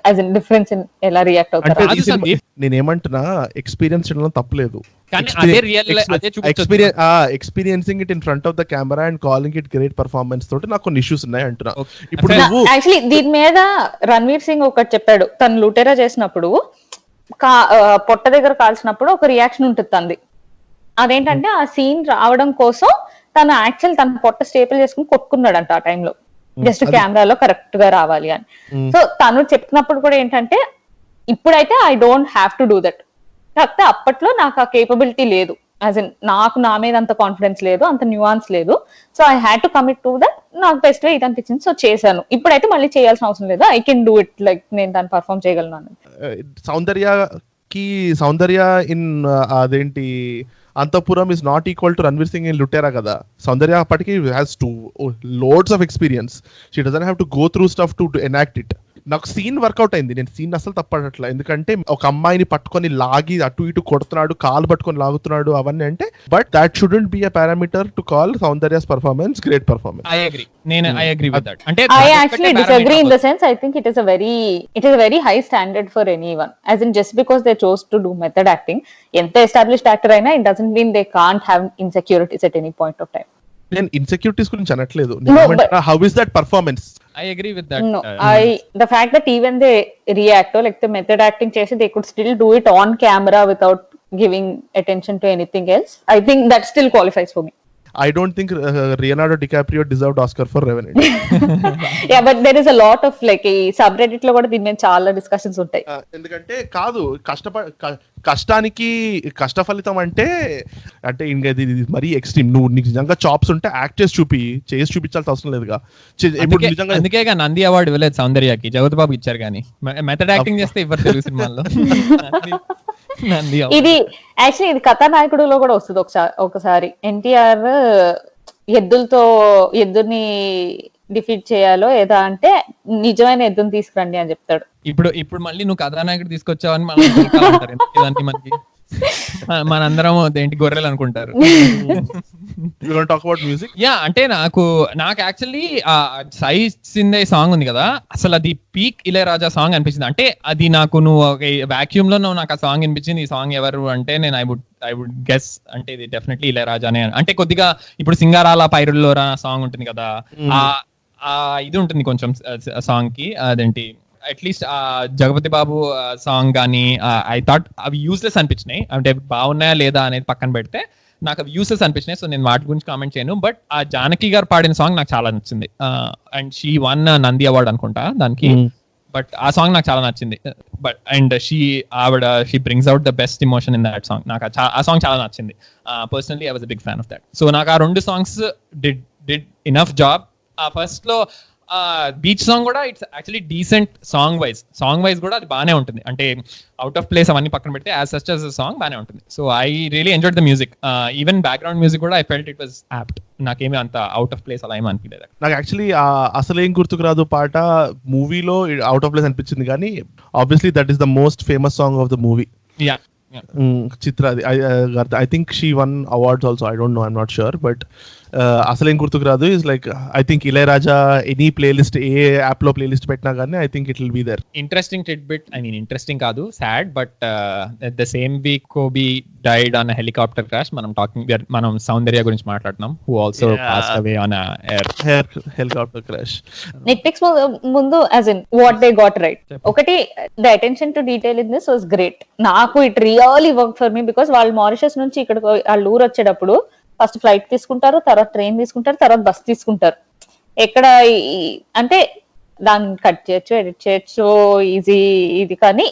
Speaker 3: as in difference in ఎలా రియాక్ట్
Speaker 1: అంటే
Speaker 3: అవుతారు.
Speaker 1: నేనేమంటున్నా ఎక్స్పీరియన్స్ చేయడం తప్పలేదు,
Speaker 2: కానీ అదే రియల్ అదే చూపించొచ్చు.
Speaker 1: Experiencing it in front of the camera and calling it great performance తోటి నాకు కొన్ని ఇష్యూస్ ఉన్నాయి అంటున్నా. ఇప్పుడు
Speaker 3: యాక్చువల్లీ దీని మీద రణ్వీర్ సింగ్ ఒకటి చెప్పాడు, తను లుటెరా చేసినప్పుడు పొట్ట దగ్గర కాల్చినప్పుడు ఒక రియాక్షన్ ఉంటుంది తంది. అదేంటంటే ఆ సీన్ రావడం కోసం తను యాక్చువల్ తన పొట్ట స్టేపుల్ చేసుకుని కొట్టుకున్నాడంట ఆ టైంలో, జస్ట్ కెమెరాలో కరెక్ట్ గా రావాలి అని. సో తను చెప్పినప్పుడు కూడా ఏంటంటే ఇప్పుడైతే I don't have to do that, కాకపోతే అప్పట్లో నాకు ఆ కేపబిలిటీ లేదు, యాజ్ ఇన్ నాకు నా మీద అంత కాన్ఫిడెన్స్ లేదు, అంత న్యూయాన్స్ లేదు. So I had to commit to that. నాకు బెస్ట్ వే ఇది అనిపించింది, సో చేశాను. ఇప్పుడైతే మళ్ళీ చేయాల్సిన అవసరం లేదు, I can do it, like నేను దాన్ని పర్ఫామ్ చేయగలను.
Speaker 1: సౌందర్య ఇన్ అదేంటి Antahpuram is not equal to Ranveer Singh in Lootera కదా. సౌందర్య అప్పటికి has loads of experience, she doesn't have to go through stuff to enact it. నాకు సీన్ వర్కౌట్ అయింది, నేను సీన్ అసలు తప్పట్లా, ఎందుకంటే ఒక అమ్మాయిని పట్టుకొని లాగి అటు ఇటు కొడుతున్నాడు, కాలు పట్టుకొని లాగుతున్నాడు అవన్నీ అంటే, but that shouldn't be a parameter to call Soundarya's performance great performance.
Speaker 2: I agree with that. అంటే
Speaker 3: I actually disagree in the sense I think it is a very high standard for anyone, as in just because they chose to do method acting, ఎంత established actor అయినా it doesn't mean they can't have insecurities at any point of time.
Speaker 1: నేను insecurities గురించి అనట్లేదు, how is that performance.
Speaker 2: I agree with that.
Speaker 3: No, the fact that even they react or like the method acting chesi, they could still do it on camera without giving attention to anything else. I think that still qualifies for me.
Speaker 1: I don't think Leonardo DiCaprio deserved Oscar for Revenant.
Speaker 3: Yeah, but there is a lot of like ఈ subreddit లో కూడా దీని మీద చాలా discussions ఉంటాయి.
Speaker 1: ఎందుకంటే కాదు, కష్టానికి కష్ట ఫలితం అంటే ఇంకా ఇది మరీ ఎక్స్ట్రీమ్. నువ్వు నీకు నిజంగా చాప్స్ ఉంటే యాక్ట్ చేసి చూపించాల్సిన అవసరం లేదుగా. ఇప్పుడు నిజంగా
Speaker 2: అందుకే నంది అవార్డు ఇవ్వలేదు సౌందర్యకి, జగత్ బాబు ఇచ్చారు, కానీ మెథడ్ యాక్టింగ్ చేస్తే ఇవ్వరు తెలుగు సినిమాల్లో.
Speaker 3: ఇది యాక్చువల్లీ ఇది కథానాయకుడులో కూడా వస్తుంది ఒకసారి. ఎన్టీఆర్ ఎద్దుని డిఫీట్ చేయాలో ఏదా అంటే నిజమైన ఎద్దుని తీసుకురండి అని చెప్తాడు.
Speaker 2: ఇప్పుడు మళ్ళీ నువ్వు కథానాయకుడు తీసుకొచ్చావని మనం మనకి మనందరం ఏంటి గొర్రెలు అనుకుంటారు. యా, అంటే నాకు యాక్చువల్లీ సై సిందే సాంగ్ ఉంది కదా, అసలు అది పీక్ ఇళయరాజా సాంగ్ అనిపించింది. అంటే అది నాకు నువ్వు వాక్యూమ్ లో నాకు ఆ సాంగ్ అనిపించింది. ఈ సాంగ్ ఎవరు అంటే నేను ఐ వుడ్ గెస్ అంటే ఇది డెఫినెట్లీ ఇళయరాజానే. అంటే కొద్దిగా ఇప్పుడు సింగారాల పైరుల్లోరా సాంగ్ ఉంటుంది కదా, ఆ ఇది ఉంటుంది కొంచెం సాంగ్ కి. అదేంటి అట్లీస్ట్ ఆ జగపతి బాబు సాంగ్ కానీ ఐ థాట్ అవి యూస్లెస్ అనిపించినాయి. అంటే బాగున్నాయా లేదా అనేది పక్కన పెడితే నాకు అవి యూస్లెస్ అనిపించినాయి. సో నేను వాటి గురించి కామెంట్ చేయను. బట్ ఆ జానకి గారు పాడిన సాంగ్ నాకు చాలా నచ్చింది. And she won Nandi award అనుకుంటా దానికి. బట్ ఆ సాంగ్ నాకు చాలా నచ్చింది. But and she brings out the best emotion in that song. నాకు ఆ సాంగ్ చాలా నచ్చింది. Personally I was a big fan of that. So నాకు ఆ రెండు సాంగ్స్ డిడ్ ఇనఫ్ జాబ్. ఆ ఫస్ట్ లో బీచ్ సాంగ్ కూడా it's actually decent song wise కూడా అది బాగానే ఉంటుంది. అంటే అవుట్ ఆఫ్ ప్లేస్ అవన్నీ పక్కన పెడితే as such as a song బాగానే ఉంటుంది. So I really enjoyed the music. Even background music కూడా I felt it was apt. నాకేమీ అంత అవుట్ ఆఫ్ ప్లేస్ అలా ఏమీ అనిపించలేదు.
Speaker 1: నాకు యాక్చువల్లీ అసలేం గుర్తుకు రాదు పాట మూవీలో అవుట్ ఆఫ్ ప్లేస్ అనిపించింది, కానీ obviously that is the most famous song of the movie.
Speaker 2: Yeah,
Speaker 1: Chithra I think she won awards also, I don't know, I'm not sure. But అసలేం గుర్తుకు రాదు is like I think Ilaiyaraaja any playlist ఏ app లో playlist పెట్టినా కానీ I think it will be there.
Speaker 2: Interesting tidbit, I mean interesting కాదు, sad. But the same week Kobe died on helicopter crash. మనం సౌందర్య గురించి మాట్లాడుతున్నాం, who also passed away on
Speaker 1: helicopter crash.
Speaker 3: Netflix ముందు as in what they got right. ఒకటి, the attention to detail in this was great. నాకు it really worked for me because వాళ్ళు Mauritius నుంచి ఇక్కడ వాళ్ళు ఊరు వచ్చేటప్పుడు ఫస్ట్ ఫ్లైట్ తీసుకుంటారు, తర్వాత ట్రైన్ తీసుకుంటారు, తర్వాత బస్ తీసుకుంటారు. ఎక్కడ అంటే దాన్ని కట్ చేయొచ్చు, ఎడిట్ చేయొచ్చు, ఈజీ ఇది. కానీ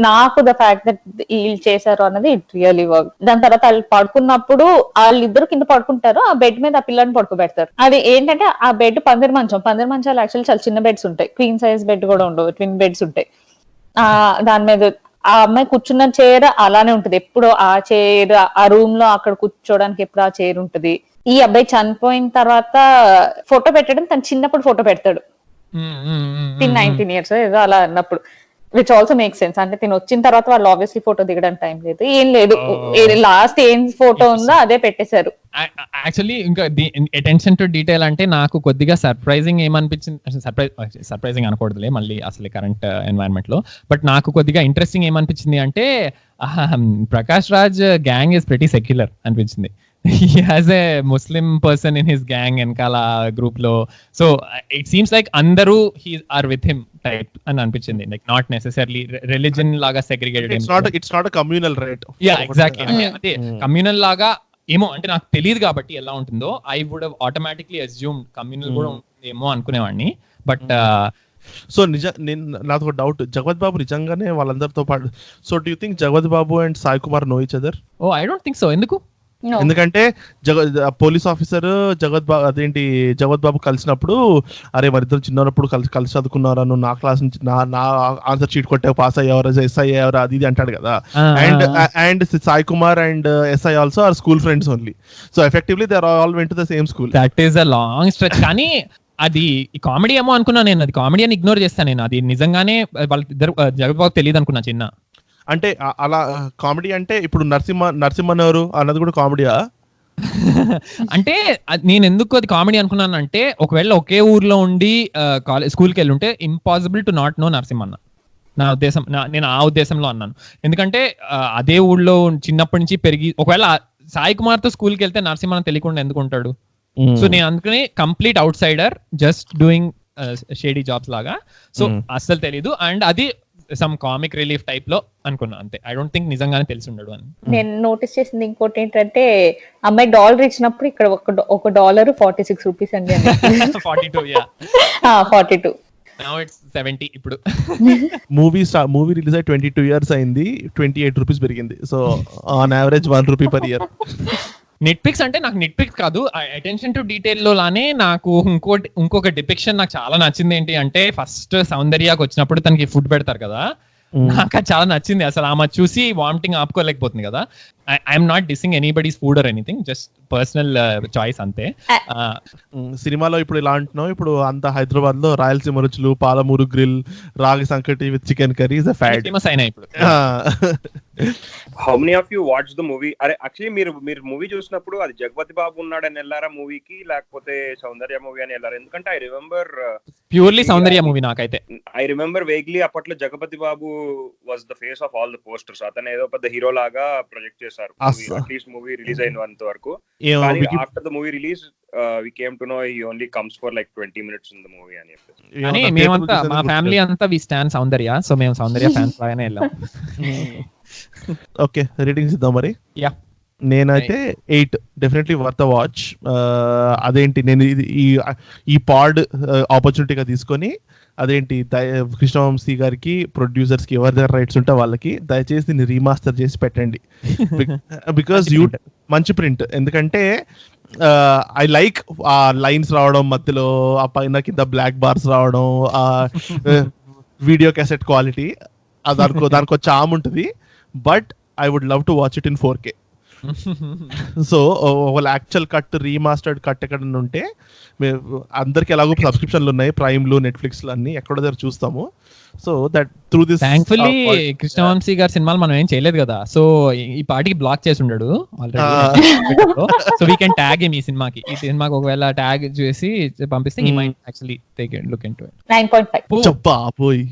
Speaker 3: నాకు ద ఫ్యాక్ట్ దట్ వీళ్ళు చేశారు అన్నది ఇట్ రియలీ వర్క్. దాని తర్వాత వాళ్ళు పడుకున్నప్పుడు వాళ్ళిద్దరు కింద పడుకుంటారు, ఆ బెడ్ మీద ఆ పిల్లని పడుకోబెడతారు. అది ఏంటంటే ఆ బెడ్ పందిరి మంచాలు యాక్చువల్లీ చాలా చిన్న బెడ్స్ ఉంటాయి, క్వీన్ సైజ్ బెడ్ కూడా ఉండవు, ట్విన్ బెడ్స్ ఉంటాయి. దాని మీద ఆ అమ్మాయి కూర్చున్న చైర్ అలానే ఉంటది ఎప్పుడు. ఆ చైర్ ఆ రూమ్ లో అక్కడ కూర్చోడానికి ఎప్పుడు ఆ చైర్ ఉంటది. ఈ అబ్బాయి చనిపోయిన తర్వాత ఫోటో పెట్టడం, తను చిన్నప్పుడు ఫోటో పెడతాడు 19 years ఏదో అలా అన్నప్పుడు. Which also make sense. అంటే తిను వచ్చిన తర్వాత వాళ్ళు ఆబ్వియస్లీ ఫోటో దిగడానికి టైం లేదు, ఏం లేదు, లాస్ట్ ఏం ఫోటో ఉందో అదే పెట్టేశారు.
Speaker 2: యాక్చువల్లీ ఇంకా అటెన్షన్ టు డీటెయిల్ అంటే నాకు కొద్దిగా సర్ప్రైజింగ్ ఏమనిపించింది, సర్ప్రైజింగ్ అనకూడదులే మళ్ళీ అసలు కరెంట్ ఎన్వైరన్మెంట్ లో, బట్ నాకు కొద్దిగా ఇంట్రెస్టింగ్ ఏమనిపించింది అంటే Prakash Raj gang is pretty secular అనిపించింది. He has a Muslim person in his gang వెనకాల గ్రూప్ లో, సో ఇట్ సీమ్స్ లైక్ అందరూ he are with him type అని అనిపించింది, లైక్ నాట్ నెసెసర్లీ రిలీజన్ లాగా segregated.
Speaker 1: It's not communal right.
Speaker 2: Yeah exactly, అంటే communal లాగా ఏమో, అంటే నాకు తెలియదు కాబట్టి ఎలా ఉంటుందో, I would have automatically assume communal కూడా ఉంటుందేమో అనుకునేవాడిని. బట్
Speaker 1: సో నాకు ఒక డౌట్, జగపతి బాబు నిజంగానే వాళ్ళందరితో పాటు, so do you think Jagapathi Babu and Sai Kumar know each other?
Speaker 2: Oh I don't think so. ఎందుకు?
Speaker 1: ఎందుకంటే పోలీస్ ఆఫీసర్ జగత్ బాబు కలిసినప్పుడు, అరే మరిద్దరు చిన్నప్పుడు కలిసి చదువుకున్నారా, నువ్వు నా క్లాస్ నుంచి నా ఆన్సర్ షీట్ కొట్టే పాస్ అయ్యేవరా, ఎస్ఐ అయ్యేవరా, అది ఇది అంటాడు కదా. And Sai Kumar and SI also are school friends only, so effectively they are all went to the same school.
Speaker 2: That is a long stretch. కానీ అది కామెడీ ఏమో అనుకున్నా నేను, అది కామెడీ అని ఇగ్నోర్ చేస్తాను నేను. అది నిజంగానే వాళ్ళిద్దరు జగత్ బాబు తెలియదు అనుకున్నా చిన్న.
Speaker 1: అంటే అలా కామెడీ అంటే ఇప్పుడు నరసింహన్ ఎవరు అన్నది కూడా కామెడీయా?
Speaker 2: అంటే నేను ఎందుకు అది కామెడీ అనుకున్నాను అంటే, ఒకవేళ ఒకే ఊర్లో ఉండి స్కూల్కి వెళ్ళి ఉంటే ఇంపాసిబుల్ టు నాట్ నో నరసింహన్న. నా ఉద్దేశం, నేను ఆ ఉద్దేశంలో అన్నాను. ఎందుకంటే అదే ఊళ్ళో చిన్నప్పటి నుంచి పెరిగి, ఒకవేళ సాయి కుమార్ తో స్కూల్కి వెళ్తే నరసింహన్న తెలియకుండా ఎందుకు ఉంటాడు? సో నేను అందుకని complete out cider, just doing shady jobs లాగా, సో అస్సలు తెలీదు. అండ్ అది సమ్ కామిక్ రిలీఫ్ టైప్ లో అనుకున్నా అంతే. ఐ డోంట్ థింక్ నిజంగానే తెలిసి ఉండడు అని.
Speaker 3: నేను నోటీస్ చేసింది ఇంకోటి ఏంటంటే, అమ్మాయి $1 ఇచ్చినప్పుడు ఇక్కడ ఒక $1 46 రూపీస్ అండి.
Speaker 2: 42, యా
Speaker 3: 42.
Speaker 2: Now it's 70 ఇప్పుడు.
Speaker 1: మూవీ రిలీజ్ అయ్యి 22 years అయింది, 28 రూపీస్ పెరిగింది. So on average 1 rupee per year.
Speaker 2: Nitpicks అంటే నాకు నెట్ పిక్స్ కాదు, అటెన్షన్ టు డీటెయిల్ లో లానే నాకు ఇంకొక డిపిక్షన్ నాకు చాలా నచ్చింది. ఏంటి అంటే, ఫస్ట్ సౌందర్యకి వచ్చినప్పుడు తనకి ఫుడ్ పెడతారు కదా, నాకు అది చాలా నచ్చింది. అసలు ఆమె చూసి వామిటింగ్ ఆపుకోలేకపోతుంది కదా. I'm not dissing anybody's food or anything, just personal choice అంతే.
Speaker 1: సినిమాలో ఇప్పుడు ఇలా అంటున్నావు, ఇప్పుడు అంత హైదరాబాద్ లో రాయలసీమ రుచులు, Palamuru grill, ragi sankati with chicken curry is fad
Speaker 2: famous అయినా ఇప్పుడు.
Speaker 4: How many of you watch the movie? అరే యాక్చువల్లీ మీరు మూవీ చూసినప్పుడు అది జగపతి బాబు ఉన్నాడని వెళ్ళారా మూవీకి, లేకపోతే సౌందర్య మూవీ అని వెళ్ళారా? ఎందుకంటే I remember
Speaker 2: purely Soundarya movie నాకైతే.
Speaker 4: ఐ రిమెంబర్ వేగ్లీ అప్పట్లో Jagapathi Babu was the face of all the posters. అతను ఏదో పెద్ద హీరో లాగా ప్రొజెక్ట్ చేశారు అట్లీస్ట్ మూవీ రిలీజ్ అయినంత వరకు. కానీ after the movie release we came to know he only comes for like 20 minutes in the movie అని చెప్పేసి.
Speaker 2: కానీ మేమంతా మా ఫ్యామిలీ అంతా వి స్టాండ్ సౌందర్య, సో మేము సౌందర్య ఫ్యాన్స్ లాగానే వెళ్ళాం.
Speaker 1: ఓకే, రేటింగ్స్ ఇద్దాం మరి.
Speaker 2: యా,
Speaker 1: నేనైతే 8 డెఫినెట్లీ వర్త్ వాచ్. అదేంటి, నేను ఈ పాడ్ ఆపర్చునిటీగా తీసుకొని, అదేంటి కృష్ణవంశీ గారికి, ప్రొడ్యూసర్స్ కి ఎవరి దగ్గర రైట్స్ ఉంటే వాళ్ళకి దయచేసి దీన్ని రీమాస్టర్ చేసి పెట్టండి. బికాస్ మంచి ప్రింట్. ఎందుకంటే ఐ లైక్ ఆ లైన్స్ రావడం మధ్యలో, ఆ పైన కింద బ్లాక్ బార్స్ రావడం, ఆ వీడియో క్యాసెట్ క్వాలిటీ, దానికి చామ్ ఉంటుంది. But I would love to watch it in 4K. So ఒకవేళ యాక్చువల్ కట్, రీమాస్టర్డ్ కట్ ఎక్కడన్నా ఉంటే, అందరికి ఎలాగో సబ్స్క్రిప్షన్లు ఉన్నాయి, ప్రైమ్లు, నెట్ఫ్లిక్స్ అన్ని ఎక్కడో దగ్గర చూస్తాము. So that through this
Speaker 2: thankfully Krishna Vamsi గారి సినిమాలు మనం ఏం చేయలేదు కదా, సో ఈ పార్టీకి బ్లాక్ చేసి ఉండడు already. So we can tag him ఈ సినిమాకి. ఈ సినిమాకి ఒకవేళ ట్యాగ్ చేసి పంపిస్తే he might actually take it, look into it.
Speaker 3: 9.5
Speaker 1: చెప్పా పోయి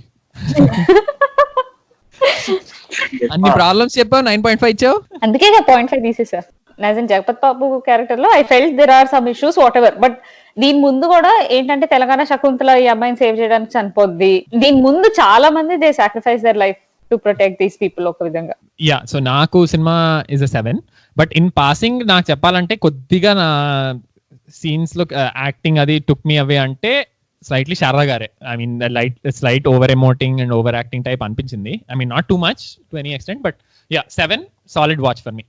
Speaker 2: అన్ని ప్రాబ్లమ్స్ చెప్పావు, 9.5 ఇచ్చావు.
Speaker 3: అందుకే 0.5 తీసేసా. నిజం జగపతి బాబు క్యారెక్టర్ లో I felt there are some issues whatever, but దీని ముందు కూడా ఏంటంటే, తెలంగాణ శకుంతల ఈ అమ్మాయిని సేవ్ చేయడానికి చనిపోద్ది. దీని ముందు చాలా మంది they sacrifice their life to protect these people ఒక విధంగా.
Speaker 2: యా, సో నాకు cinema is a 7. But in passing నాకు చెప్పాలంటే, కొద్దిగా నా సీన్స్ లో యాక్టింగ్ అది టుక్ మీ అవే అంటే స్లైట్లీ శారదా గారే. I mean slight over emoting and over acting type అనిపించింది. I mean not too much to any extent, but yeah 7 solid watch for me.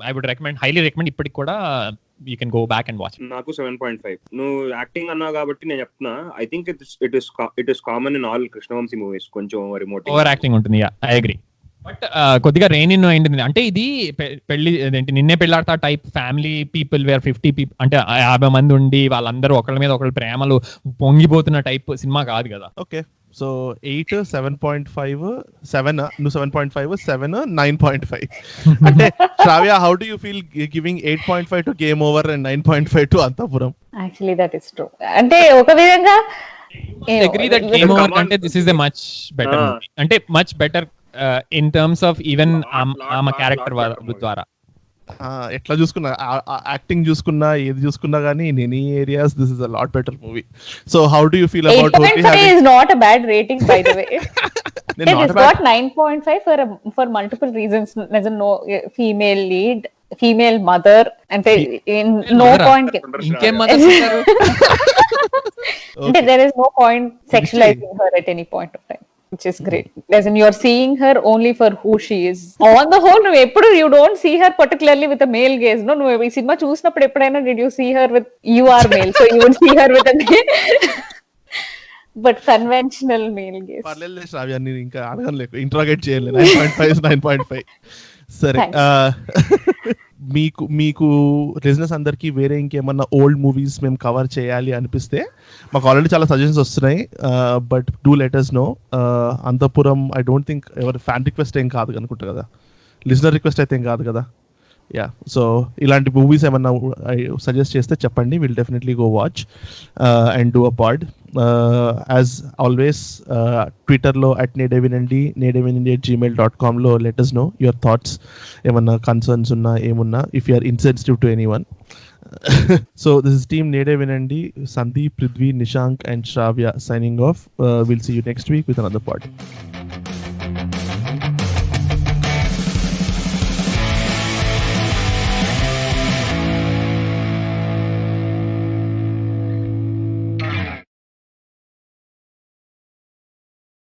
Speaker 2: I would recommend, highly recommend. ఇప్పటికి కూడా you can go back and watch.
Speaker 4: నాకు 7.5. నువ్వు acting అన్నావు కాబట్టి నేను చెప్తున్నా, I think it is common in all Krishna Vamsi movies, కొంచెం over
Speaker 2: acting ఉంటుంది. Yeah, I agree. బట్ కొద్దిగా రెయిన్ ఇన్ అయింది. అంటే ఇది పెళ్లి ఏంటి, Ninne Pelladatha type family people where 50 people, అంటే 50 మంది ఉండి వాళ్ళందరూ ఒకళ్ళ మీద ఒకళ్ళు ప్రేమలు పొంగిపోతున్న టైప్ సినిమా కాదు కదా.
Speaker 1: ఓకే, సో 8, 7.5, 7 నువ్వు 7.5, 7, 9.5 అంటే Shravya, how do you feel giving 8.5 to game over and 9.5 to Antahpuram?
Speaker 3: Actually that is true. అంటే ఒక విధంగా
Speaker 2: అగ్రీ దట్ గేమ్ ఓవర్ కంటే this is a much better movie. అంటే much better in terms of even ఆమె character ద్వారా.
Speaker 1: ఎట్లా చూసుకున్నా, acting చూసుకున్నా, ఏది చూసుకున్నా కానీ in any areas this is a lot better movie. So how do you feel about
Speaker 3: 8.5 is not a bad rating, by the way. It has got 9.5 for multiple reasons. There's no female lead, female mother, and in no point
Speaker 2: ఇంకేం mother ఉంటారు.
Speaker 3: there is no point sexualizing her at any point of time, which is great. As in, you're seeing her only for who she is. On the whole, you don't see her particularly with a male gaze. No, ఈ cinema చూసినప్పుడు ఎప్పుడైనా did you see her with, you are male, so you would see her with a male but conventional male gaze.
Speaker 1: పర్లేదు శ్రావ్య, నేను ఇంకా అడగలేకు, interrogate చేయలేదు. 9.5 9.5 సరే. మీకు listeners అందరికి వేరే ఇంకేమన్నా ఓల్డ్ మూవీస్ మేము కవర్ చేయాలి అనిపిస్తే మాకు ఆల్రెడీ చాలా సజెషన్స్ వస్తున్నాయి, but do let us know. Antahpuram I don't think ఎవరి ఫ్యాన్ రిక్వెస్ట్ ఏం కాదు అనుకుంటా కదా, లిజనర్ రిక్వెస్ట్ అయితే ఏం కాదు కదా. యా, సో ఇలాంటి మూవీస్ ఏమన్నా సజెస్ట్ చేస్తే చెప్పండి, will definitely go watch and do a pod. As always ట్విట్టర్లో @nedevinandi nedevinandi@gmail.comలో let us know your thoughts, ఏమన్నా కన్సర్న్స్ ఉన్నా ఏమున్నా, if you are insensitive to anyone. So this is team Nede Vinandi, Sandeep, Prithvi, Nishank and Shravya signing off. We'll see you next week with another pod.